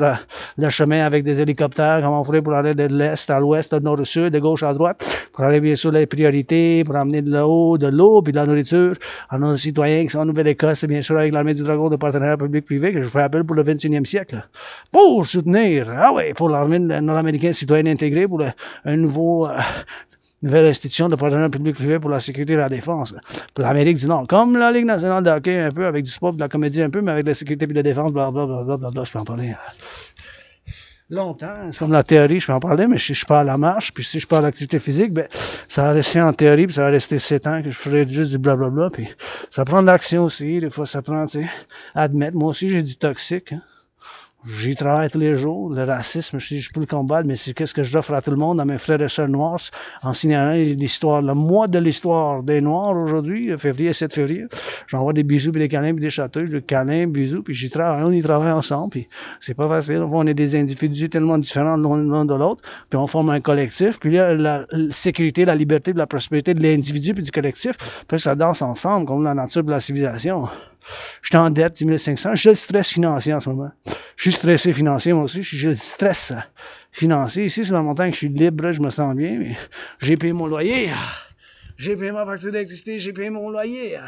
le chemin avec des hélicoptères, comment on ferait pour aller de l'est à l'ouest, de nord au sud, de gauche à droite, pour aller bien sûr les priorités, pour amener de l'eau, puis de la nourriture à nos citoyens qui sont en Nouvelle-Écosse, et bien sûr avec l'armée du dragon de Partenariat public-privé, que je fais appel pour le 21e siècle, pour soutenir, pour l'armée nord-américaine citoyenne intégrée, pour un nouvelle institution de partenariat public-privé pour la sécurité et la défense. Pour l'Amérique du Nord. Comme la Ligue nationale de hockey, un peu, avec du sport, de la comédie un peu, mais avec la sécurité et la défense, blablabla, je peux en parler longtemps. C'est comme la théorie, je peux en parler, mais si je pars à la marche, puis si je pars à l'activité physique, ben, ça va rester en théorie, puis ça va rester 7 ans que je ferai juste du blablabla, puis ça prend de l'action aussi, des fois ça prend, tu sais, admettre. Moi aussi, j'ai du toxique, hein. J'y travaille tous les jours. Le racisme, je peux le combattre, mais c'est qu'est-ce que j'offre à tout le monde, à mes frères et sœurs noirs, en signalant l'histoire, le mois de l'histoire des Noirs aujourd'hui, 7 février. J'envoie des bisous, puis des câlins, puis des chatouilles, des câlins, bisous, puis j'y travaille, on y travaille ensemble, puis c'est pas facile. On est des individus tellement différents l'un de l'autre, puis on forme un collectif, puis là, la sécurité, la liberté, la prospérité de l'individu puis du collectif, puis ça danse ensemble, comme la nature de la civilisation. Je suis en dette, 10 500. J'ai le stress financier en ce moment. Je suis stressé financier, moi aussi. J'ai le stress financier. Ici, c'est dans mon temps que je suis libre, je me sens bien, mais j'ai payé mon loyer. J'ai payé ma facture d'électricité, j'ai payé mon loyer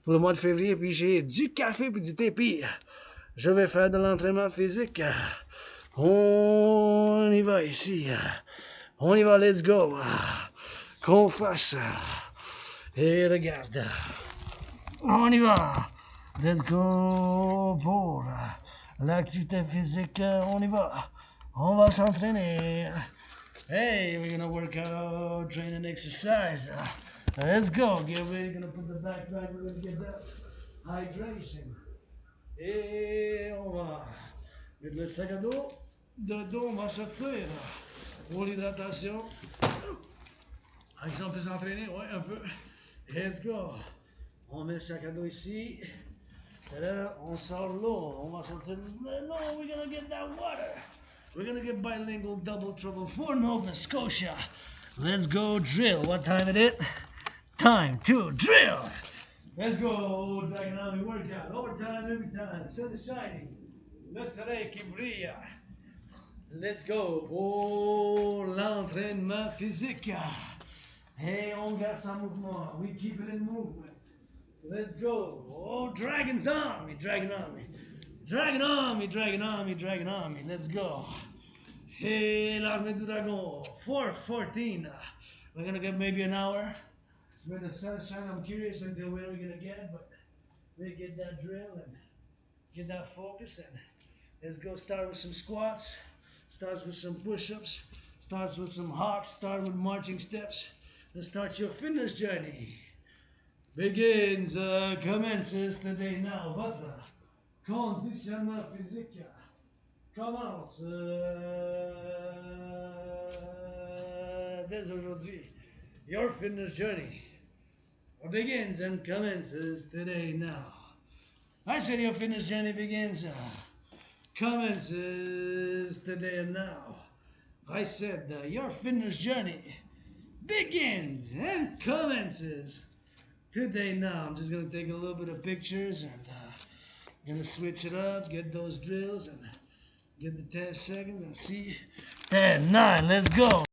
pour le mois de février, puis j'ai du café puis du thé, puis je vais faire de l'entraînement physique. On y va ici. On y va, let's go. Qu'on fasse. Et regarde. On y va. Let's go pour l'activité physique, on y va. On va s'entraîner. Hey, we're gonna work out, train and exercise. Let's go. Get ready, gonna put the backpack, we're gonna get that hydration. Et on va mettre le sac à dos. De dos, on va sortir pour l'hydratation. Ici, on peut s'entraîner, ouais, un peu. Let's go. On met le sac à dos ici. Et là, on sort l'eau. On va sortir l'eau. We're gonna get that water. We're gonna get bilingual double trouble for Nova Scotia. Let's go drill. What time is it? Time to drill. Let's go, Dragon Army workout. Overtime, every time. Sun is shining. Le soleil qui brille. Let's go. Oh, l'entraînement physique. Hey, on garde ça en mouvement. We keep it in movement. Let's go. Oh, Dragon's Army, Dragon Army. Dragon Army, Dragon Army, Dragon Army. Let's go. Hey, l'armée du dragon. 4:14. We're gonna get maybe an hour. With the sunshine, I'm curious until where we're gonna get, but we get that drill and get that focus, and let's go. Start with some squats, starts with some push-ups, starts with some hawks, start with marching steps. Let's start your fitness journey. Begins, commences today now. Votre conditionnement physique commence dès aujourd'hui. Your fitness journey begins and commences today now. I said your fitness journey begins, commences today and now. I said your fitness journey begins and commences today now. I'm just gonna take a little bit of pictures and gonna switch it up, get those drills and get the 10 seconds and see. 10, 9, let's go.